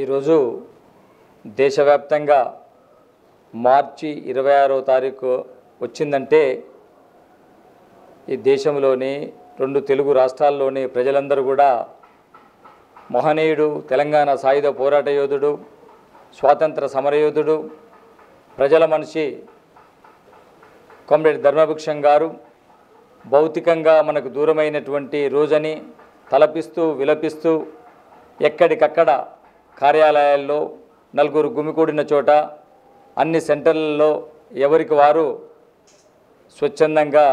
ఈరోజు దేశవ్యాప్తంగా మార్చి 26వ తారీఖు వచ్చిందంటే ఈ దేశంలోని 2 తెలుగు రాష్ట్రాల్లోని ప్రజలందరూ కూడా మహనీయుడు, తెలంగాణ సాయుధ పోరాట యోధుడు, స్వాతంత్ర సమరయోధుడు, ప్రజల మనిషి కామ్రేడ్ ధర్మభిక్షం గారు భౌతికంగా మనకు దూరమైనటువంటి రోజని తలపిస్తూ విలపిస్తూ ఎక్కడికక్కడ కార్యాలయాల్లో నలుగురు గుమికూడిన చోట అన్ని సెంటర్లలో ఎవరికి వారు స్వచ్ఛందంగా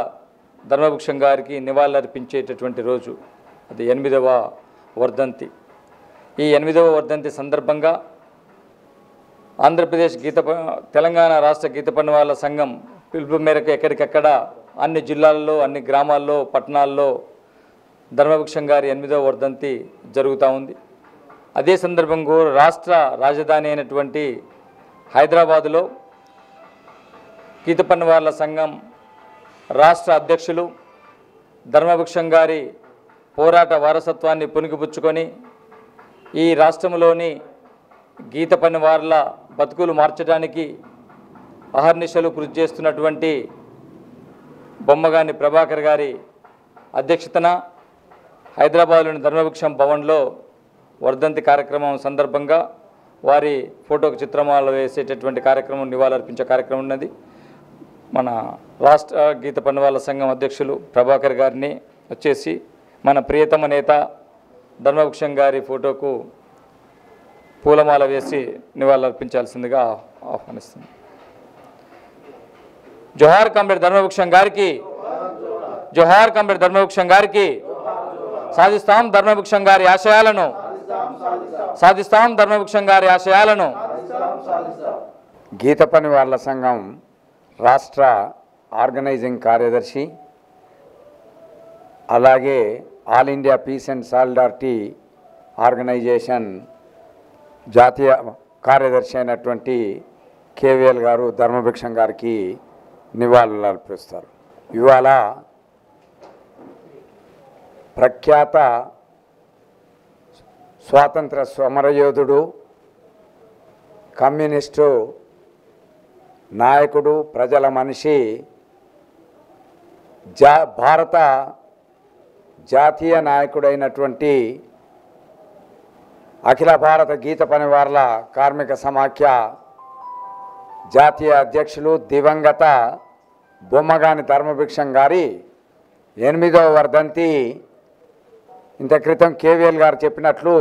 ధర్మభిక్షం గారికి నివాళులర్పించేటటువంటి రోజు. అది 8వ వర్ధంతి. ఈ 8వ వర్ధంతి సందర్భంగా ఆంధ్రప్రదేశ్ తెలంగాణ రాష్ట్ర గీత పన్నువాళ్ళ సంఘం పిలుపు మేరకు ఎక్కడికక్కడ అన్ని జిల్లాల్లో, అన్ని గ్రామాల్లో, పట్టణాల్లో ధర్మభిక్షం గారి 8వ వర్ధంతి జరుగుతూ ఉంది. అదే సందర్భంగా రాష్ట్ర రాజధాని అయినటువంటి హైదరాబాదులో గీత పన్నువాళ్ళ సంఘం రాష్ట్ర అధ్యక్షులు ధర్మభిక్షం గారి పోరాట వారసత్వాన్ని పుణికిపుచ్చుకొని ఈ రాష్ట్రంలోని గీత పన్నువార్ల బతుకులు మార్చడానికి అహర్నిశలు కృషి చేస్తున్నటువంటి బొమ్మగాని ప్రభాకర్ గారి అధ్యక్షతన హైదరాబాద్లోని ధర్మభిక్షం భవన్లో వర్ధంతి కార్యక్రమం సందర్భంగా వారి ఫోటోకు చిత్రమాల వేసేటటువంటి కార్యక్రమం, నివాళులర్పించే కార్యక్రమం ఉన్నది. మన రాష్ట్ర గీత పన్నువాళ్ళ సంఘం అధ్యక్షులు ప్రభాకర్ గారిని వచ్చేసి మన ప్రియతమ నేత ధర్మభిక్షం గారి ఫోటోకు పూలమాల వేసి నివాళులర్పించాల్సిందిగా ఆహ్వానిస్తుంది. జోహార్ కామ్రేడ్ ధర్మభిక్షం గారికి, జోహార్ కామ్రేడ్ ధర్మభిక్షం గారికి. సాధిస్తాం ధర్మభిక్షం గారి ఆశయాలను, సాధిస్తాం ధర్మభిక్షం గారి ఆశయాలను. గీత పన్నువాళ్ళ సంఘం రాష్ట్ర ఆర్గనైజింగ్ కార్యదర్శి, అలాగే All India Peace and Solidarity Organisation జాతీయ కార్యదర్శి అయినటువంటి కేవీఎల్ గారు ధర్మభిక్షం గారికి నివాళులు అర్పిస్తారు. ఇవాళ ప్రఖ్యాత స్వాతంత్ర సమరయోధుడు, కమ్యూనిస్టు నాయకుడు, ప్రజల మనిషి, భారత జాతీయ నాయకుడైనటువంటి అఖిల భారత గీత పన్నువార్ల కార్మిక సమాఖ్య జాతీయ అధ్యక్షులు దివంగత బొమ్మగాని ధర్మభిక్షం గారి 8వ వర్ధంతి ఇంత క్రితం కేవీఎల్ గారు చెప్పినట్లు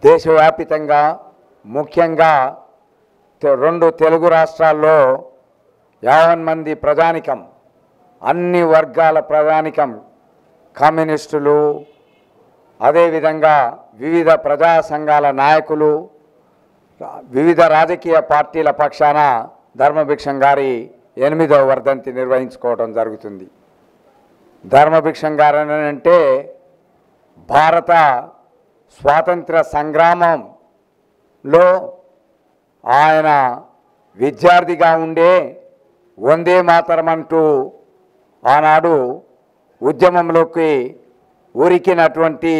దేశవ్యాపితంగా, ముఖ్యంగా 2 తెలుగు రాష్ట్రాల్లో 50 మంది ప్రజానికం, అన్ని వర్గాల ప్రజానికం, కమ్యూనిస్టులు, అదేవిధంగా వివిధ ప్రజా సంఘాల నాయకులు, వివిధ రాజకీయ పార్టీల పక్షాన ధర్మభిక్షం గారి 8వ వర్ధంతి నిర్వహించుకోవడం జరుగుతుంది. ధర్మభిక్షం గారు అంటే భారత స్వాతంత్ర సంగ్రామంలో ఆయన విద్యార్థిగా ఉండే వందే మాతరం అంటూ ఆనాడు ఉద్యమంలోకి ఉరికినటువంటి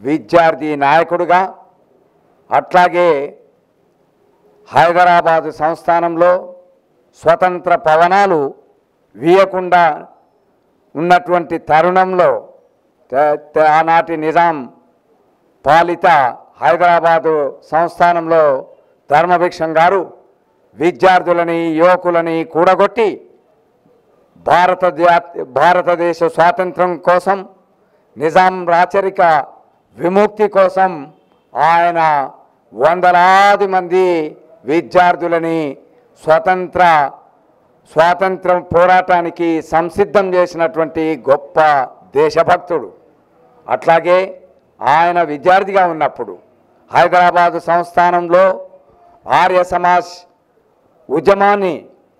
విద్యార్థి నాయకుడుగా, అట్లాగే హైదరాబాదు సంస్థానంలో స్వతంత్ర పవనాలు వీయకుండా ఉన్నటువంటి తరుణంలో ఆనాటి నిజాం పాలిత హైదరాబాదు సంస్థానంలో ధర్మభిక్షం గారు విద్యార్థులని, యువకులని కూడగొట్టి భారతదేశ స్వాతంత్రం కోసం, నిజాం రాచరిక విముక్తి కోసం ఆయన వందలాది మంది విద్యార్థులని స్వాతంత్రం పోరాటానికి సంసిద్ధం చేసినటువంటి గొప్ప దేశభక్తుడు. అట్లాగే ఆయన విద్యార్థిగా ఉన్నప్పుడు హైదరాబాదు సంస్థానంలో ఆర్య సమాజ్ ఉద్యమాన్ని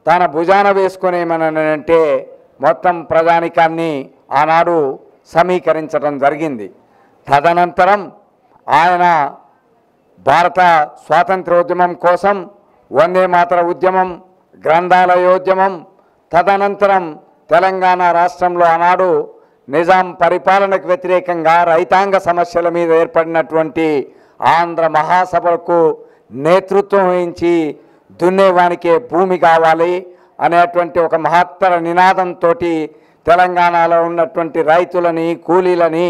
తన భుజాన వేసుకునేమనంటే మొత్తం ప్రజానికాన్ని ఆనాడు సమీకరించడం జరిగింది. తదనంతరం ఆయన భారత స్వాతంత్రోద్యమం కోసం వందే మాతర ఉద్యమం, గ్రంథాలయోద్యమం, తదనంతరం తెలంగాణ రాష్ట్రంలో ఆనాడు నిజాం పరిపాలనకు వ్యతిరేకంగా రైతాంగ సమస్యల మీద ఏర్పడినటువంటి ఆంధ్ర మహాసభలకు నేతృత్వం వహించి దున్నేవానికే భూమి కావాలి అనేటువంటి ఒక మహత్తర నినాదంతో తెలంగాణలో ఉన్నటువంటి రైతులని, కూలీలని,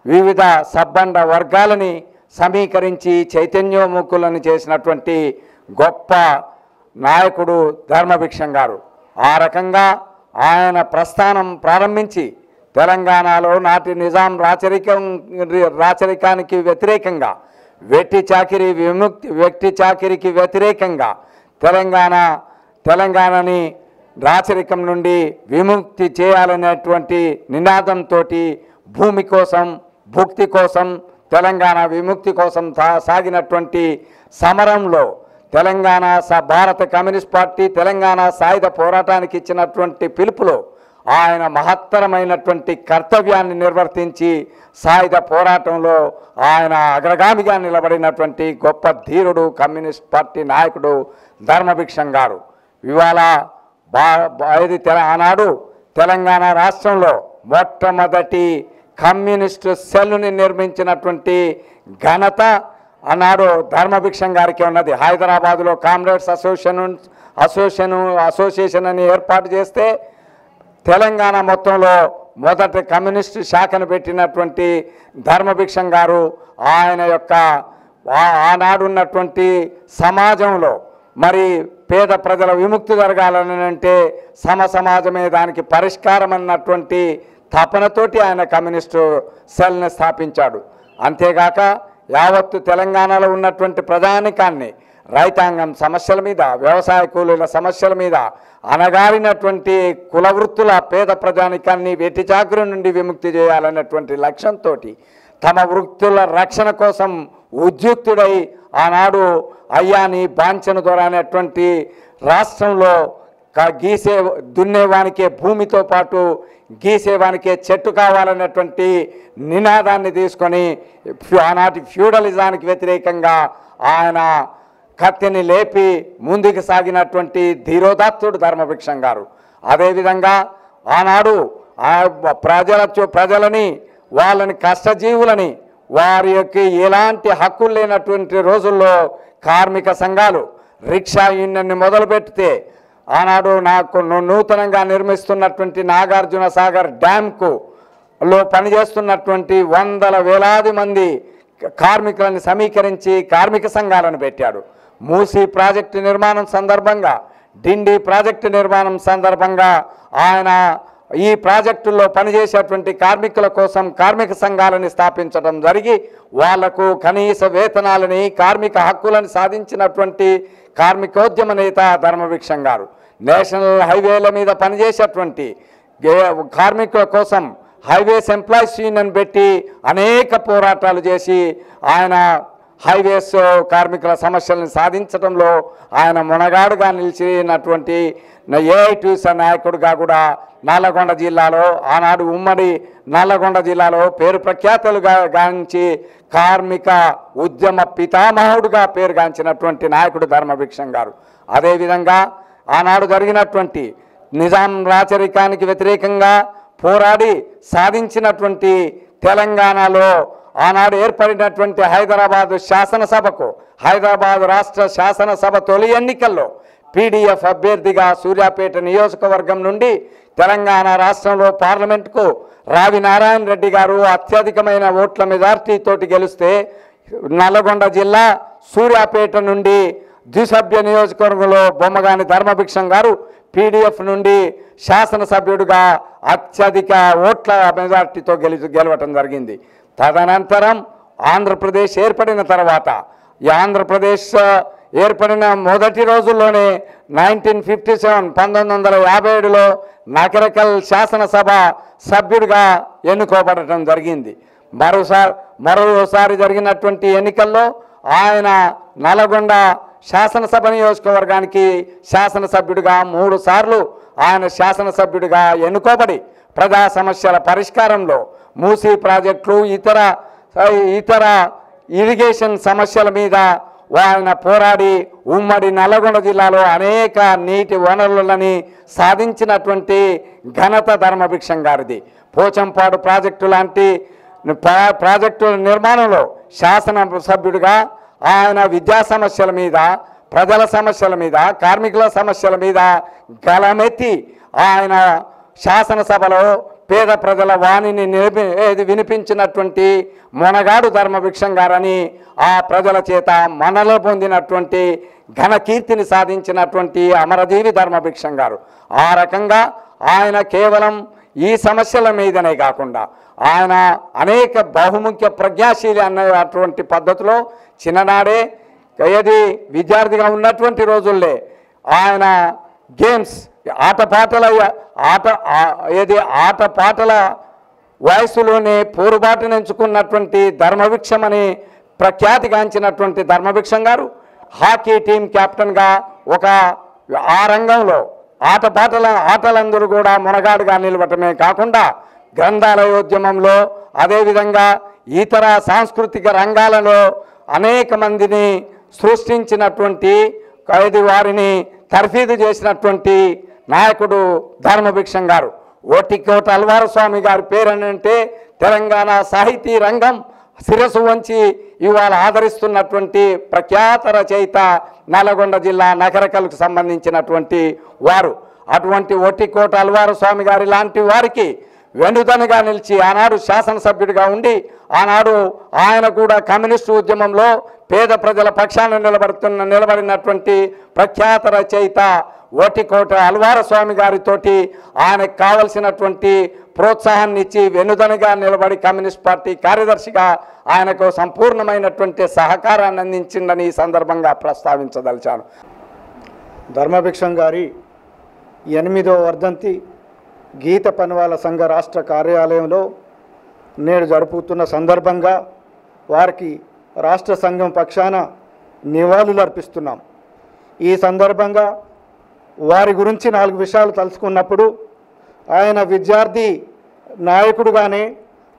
వివిధ సబ్బండ వర్గాలని సమీకరించి చైతన్యోముఖులను చేసినటువంటి గొప్ప నాయకుడు ధర్మభిక్షం గారు. ఆ రకంగా ఆయన ప్రస్థానం ప్రారంభించి తెలంగాణలో నాటి నిజాం రాచరికానికి వ్యతిరేకంగా, వెట్టి చాకిరికి వ్యతిరేకంగా తెలంగాణని రాచరికం నుండి విముక్తి చేయాలనేటువంటి నినాదంతో భూమి కోసం, భుక్తి కోసం, తెలంగాణ విముక్తి కోసం సాగినటువంటి సమరంలో తెలంగాణ భారత కమ్యూనిస్ట్ పార్టీ తెలంగాణ సాయుధ పోరాటానికి ఇచ్చినటువంటి పిలుపులో ఆయన మహత్తరమైనటువంటి కర్తవ్యాన్ని నిర్వర్తించి సాయుధ పోరాటంలో ఆయన అగ్రగామిగా నిలబడినటువంటి గొప్ప ధీరుడు కమ్యూనిస్ట్ పార్టీ నాయకుడు ధర్మభిక్షం గారు. ఇవాళ ఆనాడు తెలంగాణ రాష్ట్రంలో మొట్టమొదటి కమ్యూనిస్టు సెల్లుని నిర్మించినటువంటి ఘనత ఆనాడు ధర్మభిక్షం గారికి ఉన్నది. హైదరాబాదులో కామ్రేడ్స్ అసోసియేషన్ అని ఏర్పాటు చేస్తే తెలంగాణ మొత్తంలో మొదటి కమ్యూనిస్టు శాఖను పెట్టినటువంటి ధర్మభిక్షం గారు ఆయన యొక్క ఆనాడు ఉన్నటువంటి సమాజంలో మరి పేద ప్రజల విముక్తి జరగాలని అంటే సమాజమే దానికి పరిష్కారం అన్నటువంటి తపనతోటి ఆయన కమ్యూనిస్టు సెల్ని స్థాపించాడు. అంతేగాక యావత్తు తెలంగాణలో ఉన్నటువంటి ప్రజానికాన్ని రైతాంగం సమస్యల మీద, వ్యవసాయ కూలీల సమస్యల మీద, అనగారినటువంటి కుల వృత్తుల పేద ప్రజానికాన్ని వెట్టి చాకిరి నుండి విముక్తి చేయాలన్నటువంటి లక్ష్యంతో తమ వృత్తుల రక్షణ కోసం ఉద్యుక్తుడై ఆనాడు అయ్యాని బాంచను దొర అనేటువంటి రాష్ట్రంలో దున్నేవానికే భూమితో పాటు గీసేవానికే చెట్టు కావాలన్నటువంటి నినాదాన్ని తీసుకొని ఆనాటి ఫ్యూడలిజానికి వ్యతిరేకంగా ఆయన కత్తిని లేపి ముందుకు సాగినటువంటి ధీరోదాత్తుడు ధర్మభిక్షం గారు. అదేవిధంగా ఆనాడు ప్రజలని, వాళ్ళని కష్టజీవులని, వారి యొక్క ఎలాంటి హక్కులు లేనటువంటి రోజుల్లో కార్మిక సంఘాలు రిక్షా యూనియన్ని మొదలుపెడితే ఆనాడు నూతనంగా నిర్మిస్తున్నటువంటి నాగార్జున సాగర్ డ్యామ్కు పనిచేస్తున్నటువంటి వేలాది మంది కార్మికులను సమీకరించి కార్మిక సంఘాలను పెట్టాడు. మూసీ ప్రాజెక్టు నిర్మాణం సందర్భంగా, డిండి ప్రాజెక్టు నిర్మాణం సందర్భంగా ఆయన ఈ ప్రాజెక్టుల్లో పనిచేసేటువంటి కార్మికుల కోసం కార్మిక సంఘాలను స్థాపించడం జరిగి వాళ్లకు కనీస వేతనాలని, కార్మిక హక్కులను సాధించినటువంటి కార్మికోద్యమ నేత ధర్మభిక్షం గారు. నేషనల్ హైవేల మీద పనిచేసేటువంటి కార్మికుల కోసం హైవేస్ ఎంప్లాయీస్ యూనియన్ పెట్టి అనేక పోరాటాలు చేసి ఆయన హైవేస్ కార్మికుల సమస్యలను సాధించడంలో ఆయన మునగాడుగా నిలిచినటువంటి ఏఐటీసీ నాయకుడిగా కూడా నల్లగొండ జిల్లాలో, ఆనాడు ఉమ్మడి నల్లగొండ జిల్లాలో పేరు ప్రఖ్యాతులుగా గాంచి కార్మిక ఉద్యమ పితామహుడుగా పేరుగాంచినటువంటి నాయకుడు ధర్మభిక్షం గారు. అదేవిధంగా ఆనాడు జరిగినటువంటి నిజాం రాచరికానికి వ్యతిరేకంగా పోరాడి సాధించినటువంటి తెలంగాణలో ఆనాడు ఏర్పడినటువంటి హైదరాబాదు శాసనసభకు, హైదరాబాదు రాష్ట్ర శాసనసభ తొలి ఎన్నికల్లో పీడీఎఫ్ అభ్యర్థిగా సూర్యాపేట నియోజకవర్గం నుండి తెలంగాణ రాష్ట్రంలో పార్లమెంటుకు రావి నారాయణ రెడ్డి గారు అత్యధికమైన ఓట్ల మెజార్టీతోటి గెలిస్తే నల్లగొండ జిల్లా సూర్యాపేట నుండి ద్విసభ్య నియోజకవర్గంలో బొమ్మగాని ధర్మభిక్షం గారు పీడీఎఫ్ నుండి శాసనసభ్యుడిగా అత్యధిక ఓట్ల మెజార్టీతో గెలవటం జరిగింది. తదనంతరం ఆంధ్రప్రదేశ్ ఏర్పడిన తర్వాత, ఈ ఆంధ్రప్రదేశ్ ఏర్పడిన మొదటి రోజుల్లోనే 1957 నకరకల్ శాసనసభ సభ్యుడిగా ఎన్నుకోబడటం జరిగింది. మరోసారి జరిగినటువంటి ఎన్నికల్లో ఆయన నల్గొండ శాసనసభ నియోజకవర్గానికి శాసనసభ్యుడిగా 3 సార్లు ఆయన శాసనసభ్యుడిగా ఎన్నుకోబడి ప్రజా సమస్యల పరిష్కారంలో, మూసీ ప్రాజెక్టులు, ఇతర ఇరిగేషన్ సమస్యల మీద ఆయన పోరాడి ఉమ్మడి నల్లగొండ జిల్లాలో అనేక నీటి వనరులని సాధించినటువంటి ఘనత ధర్మభిక్షం గారిది. పోచంపాడు ప్రాజెక్టు లాంటి ప్రాజెక్టుల నిర్మాణంలో శాసనసభ్యుడిగా ఆయన విద్యా సమస్యల మీద, ప్రజల సమస్యల మీద, కార్మికుల సమస్యల మీద గలమెత్తి ఆయన శాసనసభలో పేద ప్రజల వాణిని వినిపించినటువంటి మొనగాడు ధర్మభిక్షం గారని ఆ ప్రజల చేత మనలో పొందినటువంటి ఘనకీర్తిని సాధించినటువంటి అమరజీవి ధర్మభిక్షం గారు. ఆ రకంగా ఆయన కేవలం ఈ సమస్యల మీదనే కాకుండా ఆయన అనేక బహుముఖ్య ప్రజ్ఞాశీలి అన్నటువంటి పద్ధతిలో చిన్ననాడే ఏది విద్యార్థిగా ఉన్నటువంటి రోజుల్లో ఆయన గేమ్స్ ఆటపాటల వయసులోనే పోరుబాటును ఎంచుకున్నటువంటి ధర్మభిక్షం అని ప్రఖ్యాతిగాంచినటువంటి ధర్మభిక్షం గారు హాకీ టీం కెప్టెన్గా ఆ రంగంలో ఆటలందరూ కూడా మునగాడుగా నిలవటమే కాకుండా గ్రంథాలయోద్యమంలో, అదేవిధంగా ఇతర సాంస్కృతిక రంగాలలో అనేక మందిని సృష్టించినటువంటి వారిని తర్ఫీదు చేసినటువంటి నాయకుడు ధర్మభిక్షం గారు. ఓటికోట అల్వారు స్వామి గారి పేరంటే తెలంగాణ సాహితీ రంగం శిరసు వంచి ఇవాళ ఆదరిస్తున్నటువంటి ప్రఖ్యాత రచయిత నల్గొండ జిల్లా నకరకల్కు సంబంధించినటువంటి వారు. అటువంటి ఓటికోట అల్వారు స్వామి గారి లాంటి వారికి వెన్నుదన్నుగా నిలిచి ఆనాడు శాసనసభ్యుడిగా ఉండి ఆనాడు ఆయన కూడా కమ్యూనిస్టు ఉద్యమంలో పేద ప్రజల పక్షాన నిలబడినటువంటి ప్రఖ్యాత రచయిత ఓటికోట అల్వార స్వామి గారితోటి ఆయనకు కావలసినటువంటి ప్రోత్సాహాన్ని ఇచ్చి వెన్నుదన్నుగా నిలబడి కమ్యూనిస్ట్ పార్టీ కార్యదర్శిగా ఆయనకు సంపూర్ణమైనటువంటి సహకారాన్ని అందించిందని ఈ సందర్భంగా ప్రస్తావించదలిచాను. ధర్మభిక్షం గారి 8వ వర్ధంతి గీత పనివాళ్ళ సంఘ రాష్ట్ర కార్యాలయంలో నేడు జరుపుతున్న సందర్భంగా వారికి రాష్ట్ర సంఘం పక్షాన నివాళులు అర్పిస్తున్నాం. ఈ సందర్భంగా వారి గురించి 4 విషయాలు తలుచుకున్నప్పుడు ఆయన విద్యార్థి నాయకుడుగానే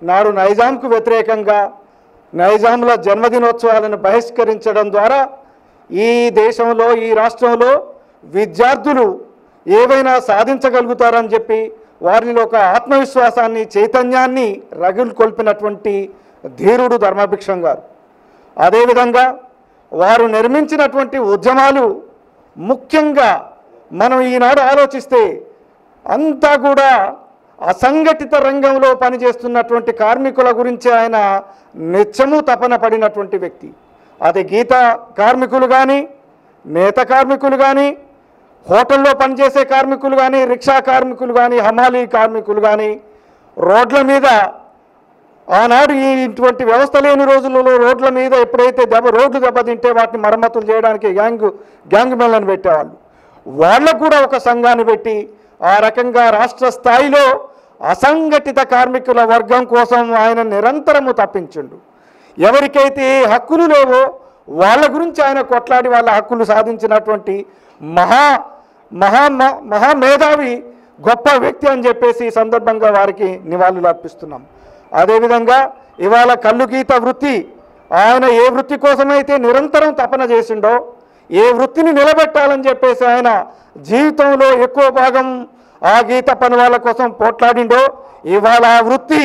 నాడు నైజాంకు వ్యతిరేకంగా నైజాంల జన్మదినోత్సవాలను బహిష్కరించడం ద్వారా ఈ దేశంలో, ఈ రాష్ట్రంలో విద్యార్థులు ఏవైనా సాధించగలుగుతారని చెప్పి వారిలో ఒక ఆత్మవిశ్వాసాన్ని, చైతన్యాన్ని రగులుకొల్పినటువంటి ధీరుడు ధర్మభిక్షం గారు. అదేవిధంగా వారు నిర్మించినటువంటి ఉద్యమాలు ముఖ్యంగా మనం ఈనాడు ఆలోచిస్తే అంతా కూడా అసంఘటిత రంగంలో పనిచేస్తున్నటువంటి కార్మికుల గురించి ఆయన నిత్యము తపన పడినటువంటి వ్యక్తి. అది గీత కార్మికులు కానీ, నేత కార్మికులు కానీ, హోటల్లో పనిచేసే కార్మికులు కానీ, రిక్షా కార్మికులు కానీ, హమాలీ కార్మికులు కానీ, రోడ్ల మీద ఆనాడు ఇటువంటి వ్యవస్థ లేని రోజులలో రోడ్ల మీద ఎప్పుడైతే రోడ్లు దెబ్బతింటే వాటిని మరమ్మతులు చేయడానికి గ్యాంగ్ మెన్లను పెట్టేవాళ్ళు. వాళ్ళకు కూడా ఒక సంఘాన్ని పెట్టి ఆ రకంగా రాష్ట్ర స్థాయిలో అసంఘటిత కార్మికుల వర్గం కోసం ఆయన నిరంతరము తప్పించిండు. ఎవరికైతే హక్కులు లేవో వాళ్ళ గురించి ఆయన కొట్లాడి వాళ్ళ హక్కులు సాధించినటువంటి మహామేధావి, గొప్ప వ్యక్తి అని చెప్పేసి ఈ సందర్భంగా వారికి నివాళులు అర్పిస్తున్నాం. అదేవిధంగా ఇవాళ కళ్ళు గీత వృత్తి, ఆయన ఏ వృత్తి కోసమైతే నిరంతరం తపన చేసిండో, ఏ వృత్తిని నిలబెట్టాలని చెప్పేసి ఆయన జీవితంలో ఎక్కువ భాగం ఆ గీత పని వాళ్ళ కోసం పోట్లాడిండో, ఇవాళ ఆ వృత్తి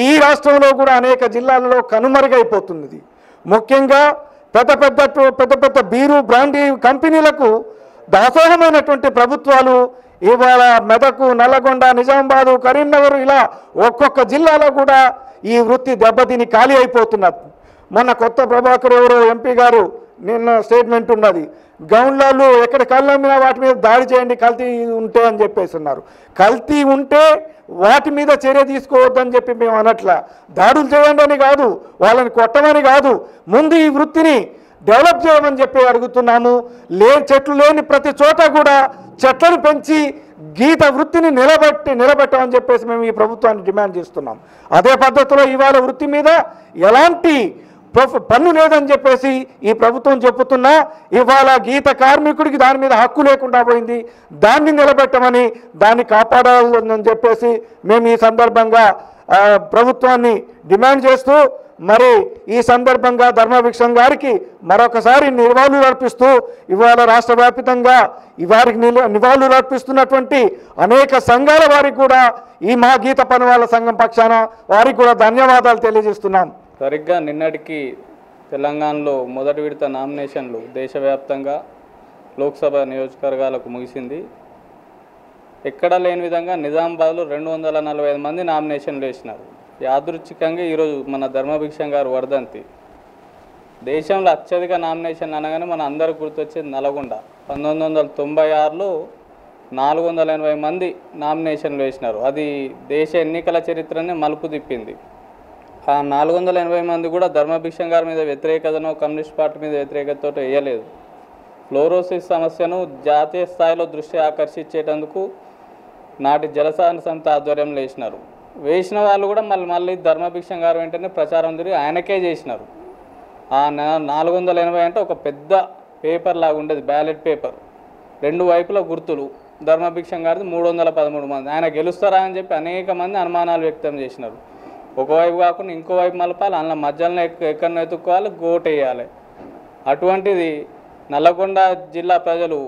ఈ రాష్ట్రంలో కూడా అనేక జిల్లాలలో కనుమరుగైపోతున్నది. ముఖ్యంగా పెద్ద పెద్ద బీరు బ్రాండీ కంపెనీలకు దాసోహమైనటువంటి ప్రభుత్వాలు ఇవాళ మెదకు, నల్లగొండ, నిజామాబాదు, కరీంనగర్ ఇలా ఒక్కొక్క జిల్లాలో కూడా ఈ వృత్తి దెబ్బతిని ఖాళీ అయిపోతున్నారు. మొన్న కొత్త ప్రభాకర్ ఎవరో ఎంపీ గారు నిన్న స్టేట్మెంట్ ఉన్నది, గౌన్లాలు ఎక్కడ కళ్ళమ్మినా వాటి మీద దాడి చేయండి కల్తీ ఉంటే అని చెప్పేసి ఉన్నారు. కల్తీ ఉంటే వాటి మీద చర్య తీసుకోవద్దని చెప్పి మేము అనట్లా, దాడులు చేయండి అని కాదు, వాళ్ళని కొట్టమని కాదు, ముందు ఈ వృత్తిని డెవలప్ చేయమని చెప్పి అడుగుతున్నాము. చెట్లు లేని ప్రతి చోట కూడా చెట్లను పెంచి గీత వృత్తిని నిలబెట్టమని చెప్పేసి మేము ఈ ప్రభుత్వాన్ని డిమాండ్ చేస్తున్నాం. అదే పద్ధతిలో ఇవాళ వృత్తి మీద ఎలాంటి పన్ను లేదని చెప్పేసి ఈ ప్రభుత్వం చెప్పుతున్నా ఇవాళ గీత కార్మికుడికి దాని మీద హక్కు లేకుండా పోయింది. దాన్ని నిలబెట్టమని, దాన్ని కాపాడాలని చెప్పేసి మేము ఈ సందర్భంగా ప్రభుత్వాన్ని డిమాండ్ చేస్తూ మరి ఈ సందర్భంగా ధర్మభిక్షం గారికి మరొకసారి నివాళులు అర్పిస్తూ ఇవాళ రాష్ట్ర వ్యాప్తంగా వారికి నివాళులు అర్పిస్తున్నటువంటి అనేక సంఘాల వారికి కూడా ఈ మా గీత పనివాళ్ళ సంఘం పక్షాన వారికి కూడా ధన్యవాదాలు తెలియజేస్తున్నాం. సరిగ్గా నిన్నటికి తెలంగాణలో మొదటి విడత నామినేషన్లు దేశవ్యాప్తంగా లోక్సభ నియోజకవర్గాలకు ముగిసింది. ఎక్కడా లేని విధంగా నిజామాబాద్లో 245 మంది నామినేషన్లు వేసినారు. యాదృచ్ఛికంగా ఈరోజు మన ధర్మభిక్షం గారు వర్ధంతి. దేశంలో అత్యధిక నామినేషన్ అనగానే మన అందరూ గుర్తొచ్చేది నల్గొండ. 1996లో 480 మంది నామినేషన్లు వేసినారు. అది దేశ ఎన్నికల చరిత్రనే మలుపు తిప్పింది. ఆ 480 మంది కూడా ధర్మభిక్షం గారి మీద వ్యతిరేకతనో కమ్యూనిస్ట్ పార్టీ మీద వ్యతిరేకతతో వేయలేదు. ఫ్లోరోసిస్ సమస్యను జాతీయ స్థాయిలో దృష్టి ఆకర్షించేటందుకు నాటి జలసాన సంస్థ ఆధ్వర్యంలో వేసిన వాళ్ళు కూడా మళ్ళీ ధర్మభిక్షం గారు వెంటనే ప్రచారం తిరిగి ఆయనకే చేసినారు. ఆ 480 అంటే ఒక పెద్ద పేపర్ లాగా ఉండేది, బ్యాలెట్ పేపర్, 2 వైపుల గుర్తులు. ధర్మభిక్షం గారిది 313 మంది. ఆయన గెలుస్తారా అని చెప్పి అనేక మంది అనుమానాలు వ్యక్తం చేసినారు. ఒకవైపు కాకుండా ఇంకో వైపు మలపాలి, అందులో మధ్యలో ఎక్కడో ఎత్తుక్కోవాలి, ఓటేయాలి. అటువంటిది నల్లగొండ జిల్లా ప్రజలు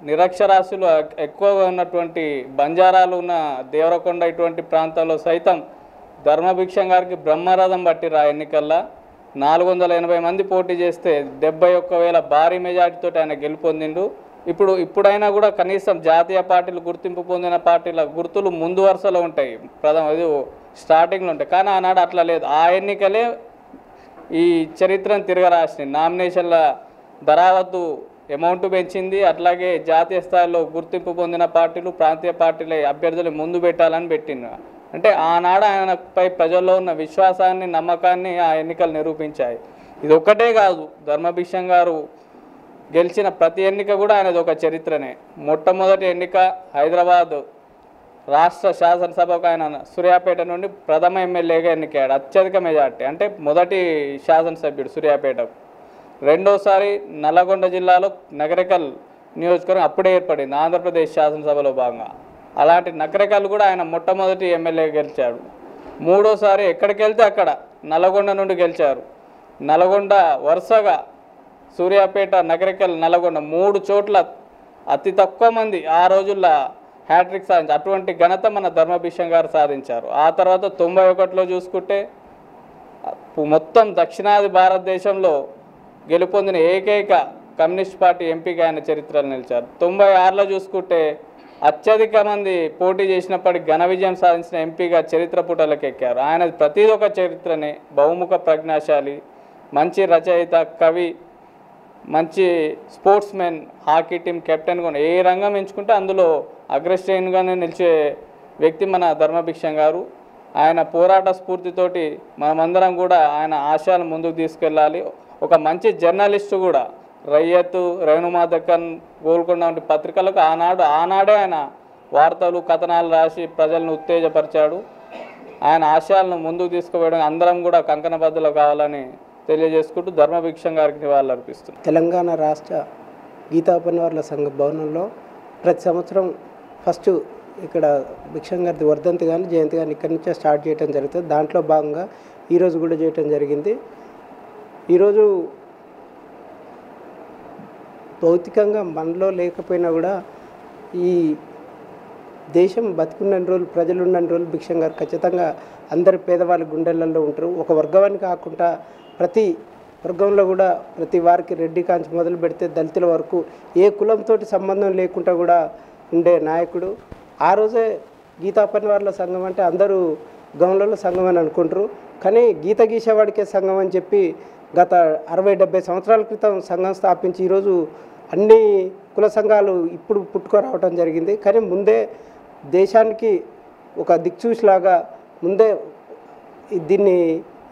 నిరక్షరాస్యులు ఎక్కువగా ఉన్నటువంటి బంజారాలు ఉన్న దేవరకొండ ఇటువంటి ప్రాంతాల్లో సైతం ధర్మభిక్షం గారికి బ్రహ్మరథం పట్టిరు. ఆ ఎన్నికల్లో 480 మంది పోటీ చేస్తే 71,000 భారీ మెజార్టీతో ఆయన గెలుపొందిండు. ఇప్పుడైనా కూడా కనీసం జాతీయ పార్టీలు గుర్తింపు పొందిన పార్టీల గుర్తులు ముందు వరుసలో ఉంటాయి, ఇది స్టార్టింగ్లో ఉంటాయి. కానీ ఆనాడు అట్లా లేదు. ఆ ఎన్నికలే ఈ చరిత్రను తిరగరాసింది. నామినేషన్ల ధరావత్తు అమౌంట్ పెంచింది. అట్లాగే జాతీయ స్థాయిలో గుర్తింపు పొందిన పార్టీలు ప్రాంతీయ పార్టీల అభ్యర్థులు ముందు పెట్టాలని పెట్టింది. అంటే ఆనాడు ఆయనపై ప్రజల్లో ఉన్న విశ్వాసాన్ని నమ్మకాన్ని ఆ ఎన్నికలు నిరూపించాయి. ఇది ఒక్కటే కాదు, ధర్మభిక్షం గారు గెలిచిన ప్రతి ఎన్నిక కూడా ఆయనది ఒక చరిత్రనే. మొట్టమొదటి ఎన్నిక హైదరాబాద్ రాష్ట్ర శాసనసభకు ఆయన సూర్యాపేట నుండి ప్రథమ ఎమ్మెల్యేగా ఎన్నికాడు, అత్యధిక మెజార్టీ, అంటే మొదటి శాసనసభ్యుడు సూర్యాపేటకు. రెండోసారి నల్లగొండ జిల్లాలో నగరికల్ నియోజకవర్గం అప్పుడే ఏర్పడింది ఆంధ్రప్రదేశ్ శాసనసభలో భాగంగా. అలాంటి నగరికల్ కూడా ఆయన మొట్టమొదటి ఎమ్మెల్యేగా గెలిచాడు. మూడోసారి ఎక్కడికి వెళ్తే అక్కడ నల్లగొండ నుండి గెలిచారు. నల్గొండ వరుసగా సూర్యాపేట, నగరికల్, నల్గొండ 3 చోట్ల అతి తక్కువ మంది ఆ రోజుల్లో హ్యాట్రిక్ సాధించారు. అటువంటి ఘనత మన ధర్మభిక్షం గారు సాధించారు. ఆ తర్వాత 91లో చూసుకుంటే మొత్తం దక్షిణాది భారతదేశంలో గెలుపొందిన ఏకైక కమ్యూనిస్ట్ పార్టీ ఎంపీగా ఆయన చరిత్రలో నిలిచారు. 96లో చూసుకుంటే అత్యధిక మంది పోటీ చేసినప్పటికీ ఘన విజయం సాధించిన ఎంపీగా చరిత్ర పుటలకు ఎక్కారు. ఆయన ప్రతి ఒక్క చరిత్రనే బహుముఖ ప్రజ్ఞాశాలి, మంచి రచయిత, కవి, మంచి sports men, hockey team captain కూడా ఏ రంగం ఎంచుకుంటే అందులో అగ్రశ్రేణిగానే నిలిచే వ్యక్తి మన ధర్మభిక్షం గారు. ఆయన పోరాట స్ఫూర్తితోటి మనమందరం కూడా ఆయన ఆశయాలను ముందుకు తీసుకెళ్ళాలి. ఒక మంచి జర్నలిస్టు కూడా, రయ్యత్, రేణుమా దక్కన్, గోల్కొండ వంటి పత్రికలకు ఆనాడే ఆయన వార్తలు, కథనాలు రాసి ప్రజలను ఉత్తేజపరిచాడు. ఆయన ఆశయాలను ముందుకు తీసుకుపోవడం అందరం కూడా కంకణబద్ధులు కావాలని తెలియజేసుకుంటూ ధర్మభిక్షం గారికి నివాళులు అర్పిస్తుంది. తెలంగాణ రాష్ట్ర గీతా పనివారుల సంఘ భవనంలో ప్రతి సంవత్సరం ఫస్ట్ ఇక్కడ భిక్షం గారి వర్ధంతి కానీ జయంతి కానీ ఇక్కడి నుంచే స్టార్ట్ చేయడం జరుగుతుంది. దాంట్లో భాగంగా ఈరోజు కూడా చేయటం జరిగింది. ఈరోజు భౌతికంగా మనలో లేకపోయినా కూడా ఈ దేశం బతికున్న రోజులు, ప్రజలు ఉన్న రోజులు భిక్షం గారు ఖచ్చితంగా అందరి పేదవాళ్ళ గుండెలలో ఉంటారు. ఒక వర్గాన్ని కాకుండా ప్రతి వర్గంలో కూడా ప్రతి వారికి రెడ్డి కాంచి మొదలు పెడితే దళితుల వరకు ఏ కులంతో సంబంధం లేకుండా కూడా ఉండే నాయకుడు. ఆ రోజే గీతా పనివారుల సంఘం అంటే అందరూ గౌన్లలో సంఘం అని అనుకుంటారు, కానీ గీత గీసేవాడికే సంఘం అని చెప్పి గత 60-70 సంవత్సరాల క్రితం సంఘం స్థాపించి ఈరోజు అన్ని కుల సంఘాలు ఇప్పుడు పుట్టుకురావడం జరిగింది. కానీ ముందే దేశానికి ఒక దిక్సూచిలాగా ముందే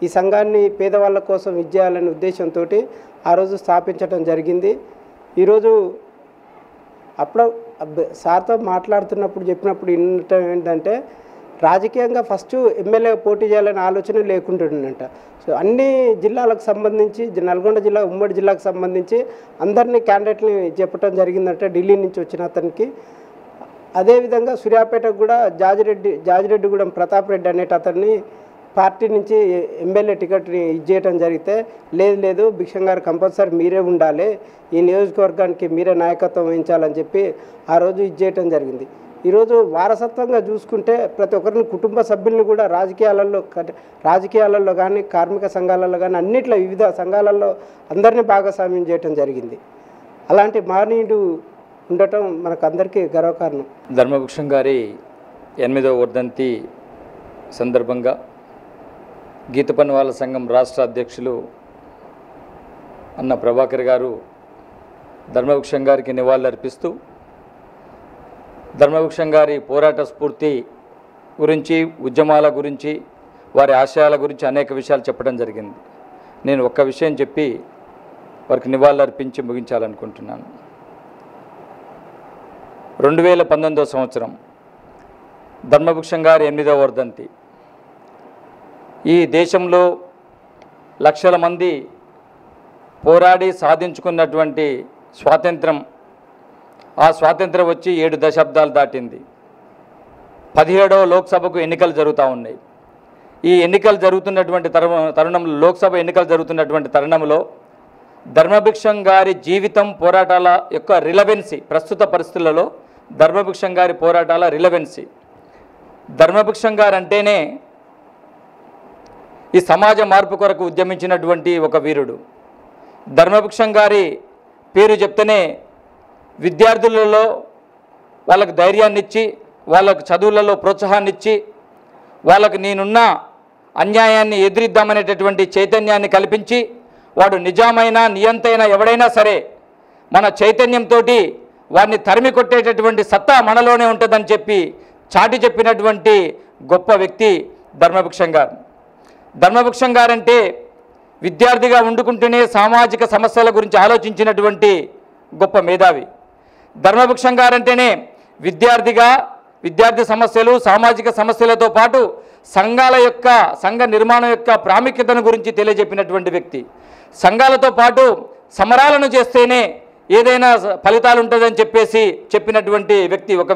ఈ సంఘాన్ని పేదవాళ్ళ కోసం ఇచ్చేయాలనే ఉద్దేశంతో ఆ రోజు స్థాపించడం జరిగింది. ఈరోజు అప్పుడు సార్తో మాట్లాడుతున్నప్పుడు చెప్పినప్పుడు ఏంటంటే రాజకీయంగా ఫస్ట్ ఎమ్మెల్యే పోటీ చేయాలనే ఆలోచన లేకుంటుందంట. సో అన్ని జిల్లాలకు సంబంధించి, నల్గొండ జిల్లా ఉమ్మడి జిల్లాకు సంబంధించి అందరినీ క్యాండిడేట్ని చెప్పడం జరిగిందంట ఢిల్లీ నుంచి వచ్చిన అతనికి. అదేవిధంగా సూర్యాపేటకు కూడా జాజిరెడ్డిగూడెం ప్రతాప్ రెడ్డి అనేట అతన్ని పార్టీ నుంచి ఎమ్మెల్యే టికెట్ని ఇచ్చేయటం జరిగితే లేదు భిక్షం గారు కంపల్సరీ మీరే ఉండాలి, ఈ నియోజకవర్గానికి మీరే నాయకత్వం వహించాలని చెప్పి ఆ రోజు ఇచ్చేయటం జరిగింది. ఈరోజు వారసత్వంగా చూసుకుంటే ప్రతి ఒక్కరిని కుటుంబ సభ్యుల్ని కూడా రాజకీయాలలో కానీ కార్మిక సంఘాలలో కానీ అన్నిట్లో వివిధ సంఘాలలో అందరినీ భాగస్వామ్యం చేయటం జరిగింది. అలాంటి మహనీయుడు ఉండటం మనకు అందరికీ గర్వకారణం. ధర్మభిక్షం గారి 8వ వర్ధంతి సందర్భంగా గీత పనివాళ్ళ సంఘం రాష్ట్ర అధ్యక్షులు అన్న ప్రభాకర్ గారు ధర్మభిక్షం గారికి నివాళులర్పిస్తూ ధర్మభిక్షం గారి పోరాట స్ఫూర్తి గురించి, ఉద్యమాల గురించి, వారి ఆశయాల గురించి అనేక విషయాలు చెప్పడం జరిగింది. నేను ఒక్క విషయం చెప్పి వారికి నివాళులర్పించి ముగించాలనుకుంటున్నాను. 2019వ సంవత్సరం ధర్మభిక్షం గారి 8వ వర్ధంతి. ఈ దేశంలో లక్షల మంది పోరాడి సాధించుకున్నటువంటి స్వాతంత్రం, ఆ స్వాతంత్రం వచ్చి 7 దశాబ్దాలు దాటింది. 17వ లోక్సభకు ఎన్నికలు జరుగుతూ ఉన్నాయి. ఈ ఎన్నికలు జరుగుతున్నటువంటి తరుణంలో, లోక్సభ ఎన్నికలు జరుగుతున్నటువంటి తరుణంలో ధర్మభిక్షం గారి జీవితం, పోరాటాల యొక్క రిలవెన్సీ, ప్రస్తుత పరిస్థితులలో ధర్మభిక్షం గారి పోరాటాల రిలవెన్సీ, ధర్మభిక్షం గారు అంటేనే ఈ సమాజ మార్పు కొరకు ఉద్యమించినటువంటి ఒక వీరుడు. ధర్మభిక్షం గారి పేరు చెప్తేనే విద్యార్థులలో వాళ్ళకు ధైర్యాన్ని ఇచ్చి, వాళ్ళకు చదువులలో ప్రోత్సాహాన్ని ఇచ్చి, వాళ్ళకు నేనున్న అన్యాయాన్ని ఎదిరిద్దామనేటటువంటి చైతన్యాన్ని కల్పించి, వాడు నిజామైన నియంతైన ఎవడైనా సరే మన చైతన్యంతో వాడిని తరిమి కొట్టేటటువంటి సత్తా మనలోనే ఉంటుందని చెప్పి చాటి చెప్పినటువంటి గొప్ప వ్యక్తి ధర్మభిక్షం గారు. ధర్మభిక్షం గారంటే విద్యార్థిగా ఉండుకుంటూనే సామాజిక సమస్యల గురించి ఆలోచించినటువంటి గొప్ప మేధావి. ధర్మభిక్షం గారంటేనే విద్యార్థి సమస్యలు, సామాజిక సమస్యలతో పాటు సంఘ నిర్మాణం యొక్క ప్రాముఖ్యతను గురించి తెలియజెప్పినటువంటి వ్యక్తి. సంఘాలతో పాటు సమరాలను చేస్తేనే ఏదైనా ఫలితాలు ఉంటుందని చెప్పినటువంటి వ్యక్తి. ఒక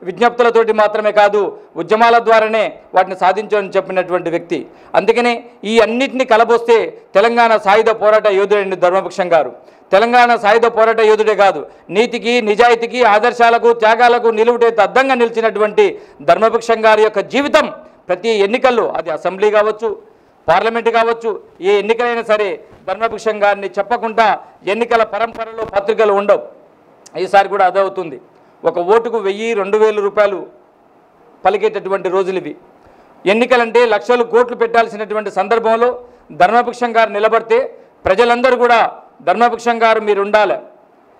విజ్ఞప్తులతోటి మాత్రమే కాదు, ఉద్యమాల ద్వారానే వాటిని సాధించాలని చెప్పినటువంటి వ్యక్తి. అందుకనే ఈ అన్నిటిని కలబోస్తే తెలంగాణ సాయుధ పోరాట యోధుడైన ధర్మభిక్షం గారు తెలంగాణ సాయుధ పోరాట యోధుడే కాదు, నీతికి, నిజాయితీకి, ఆదర్శాలకు, త్యాగాలకు నిలువుటైతే అద్దంగా నిలిచినటువంటి ధర్మభిక్షం గారి యొక్క జీవితం ప్రతి ఎన్నికల్లో, అది అసెంబ్లీ కావచ్చు, పార్లమెంటు కావచ్చు, ఏ ఎన్నికలైనా సరే ధర్మభిక్షం గారిని చెప్పకుండా ఎన్నికల పరంపరలో పత్రికలు ఉండవు. ఈసారి కూడా అదే అవుతుంది. ఒక ఓటుకు 1000-2000 రూపాయలు పలికేటటువంటి రోజులు ఇవి. ఎన్నికలంటే లక్షలు కోట్లు పెట్టాల్సినటువంటి సందర్భంలో ధర్మభిక్షం గారు నిలబడితే ప్రజలందరూ కూడా ధర్మభిక్షం గారు మీరు ఉండాలి,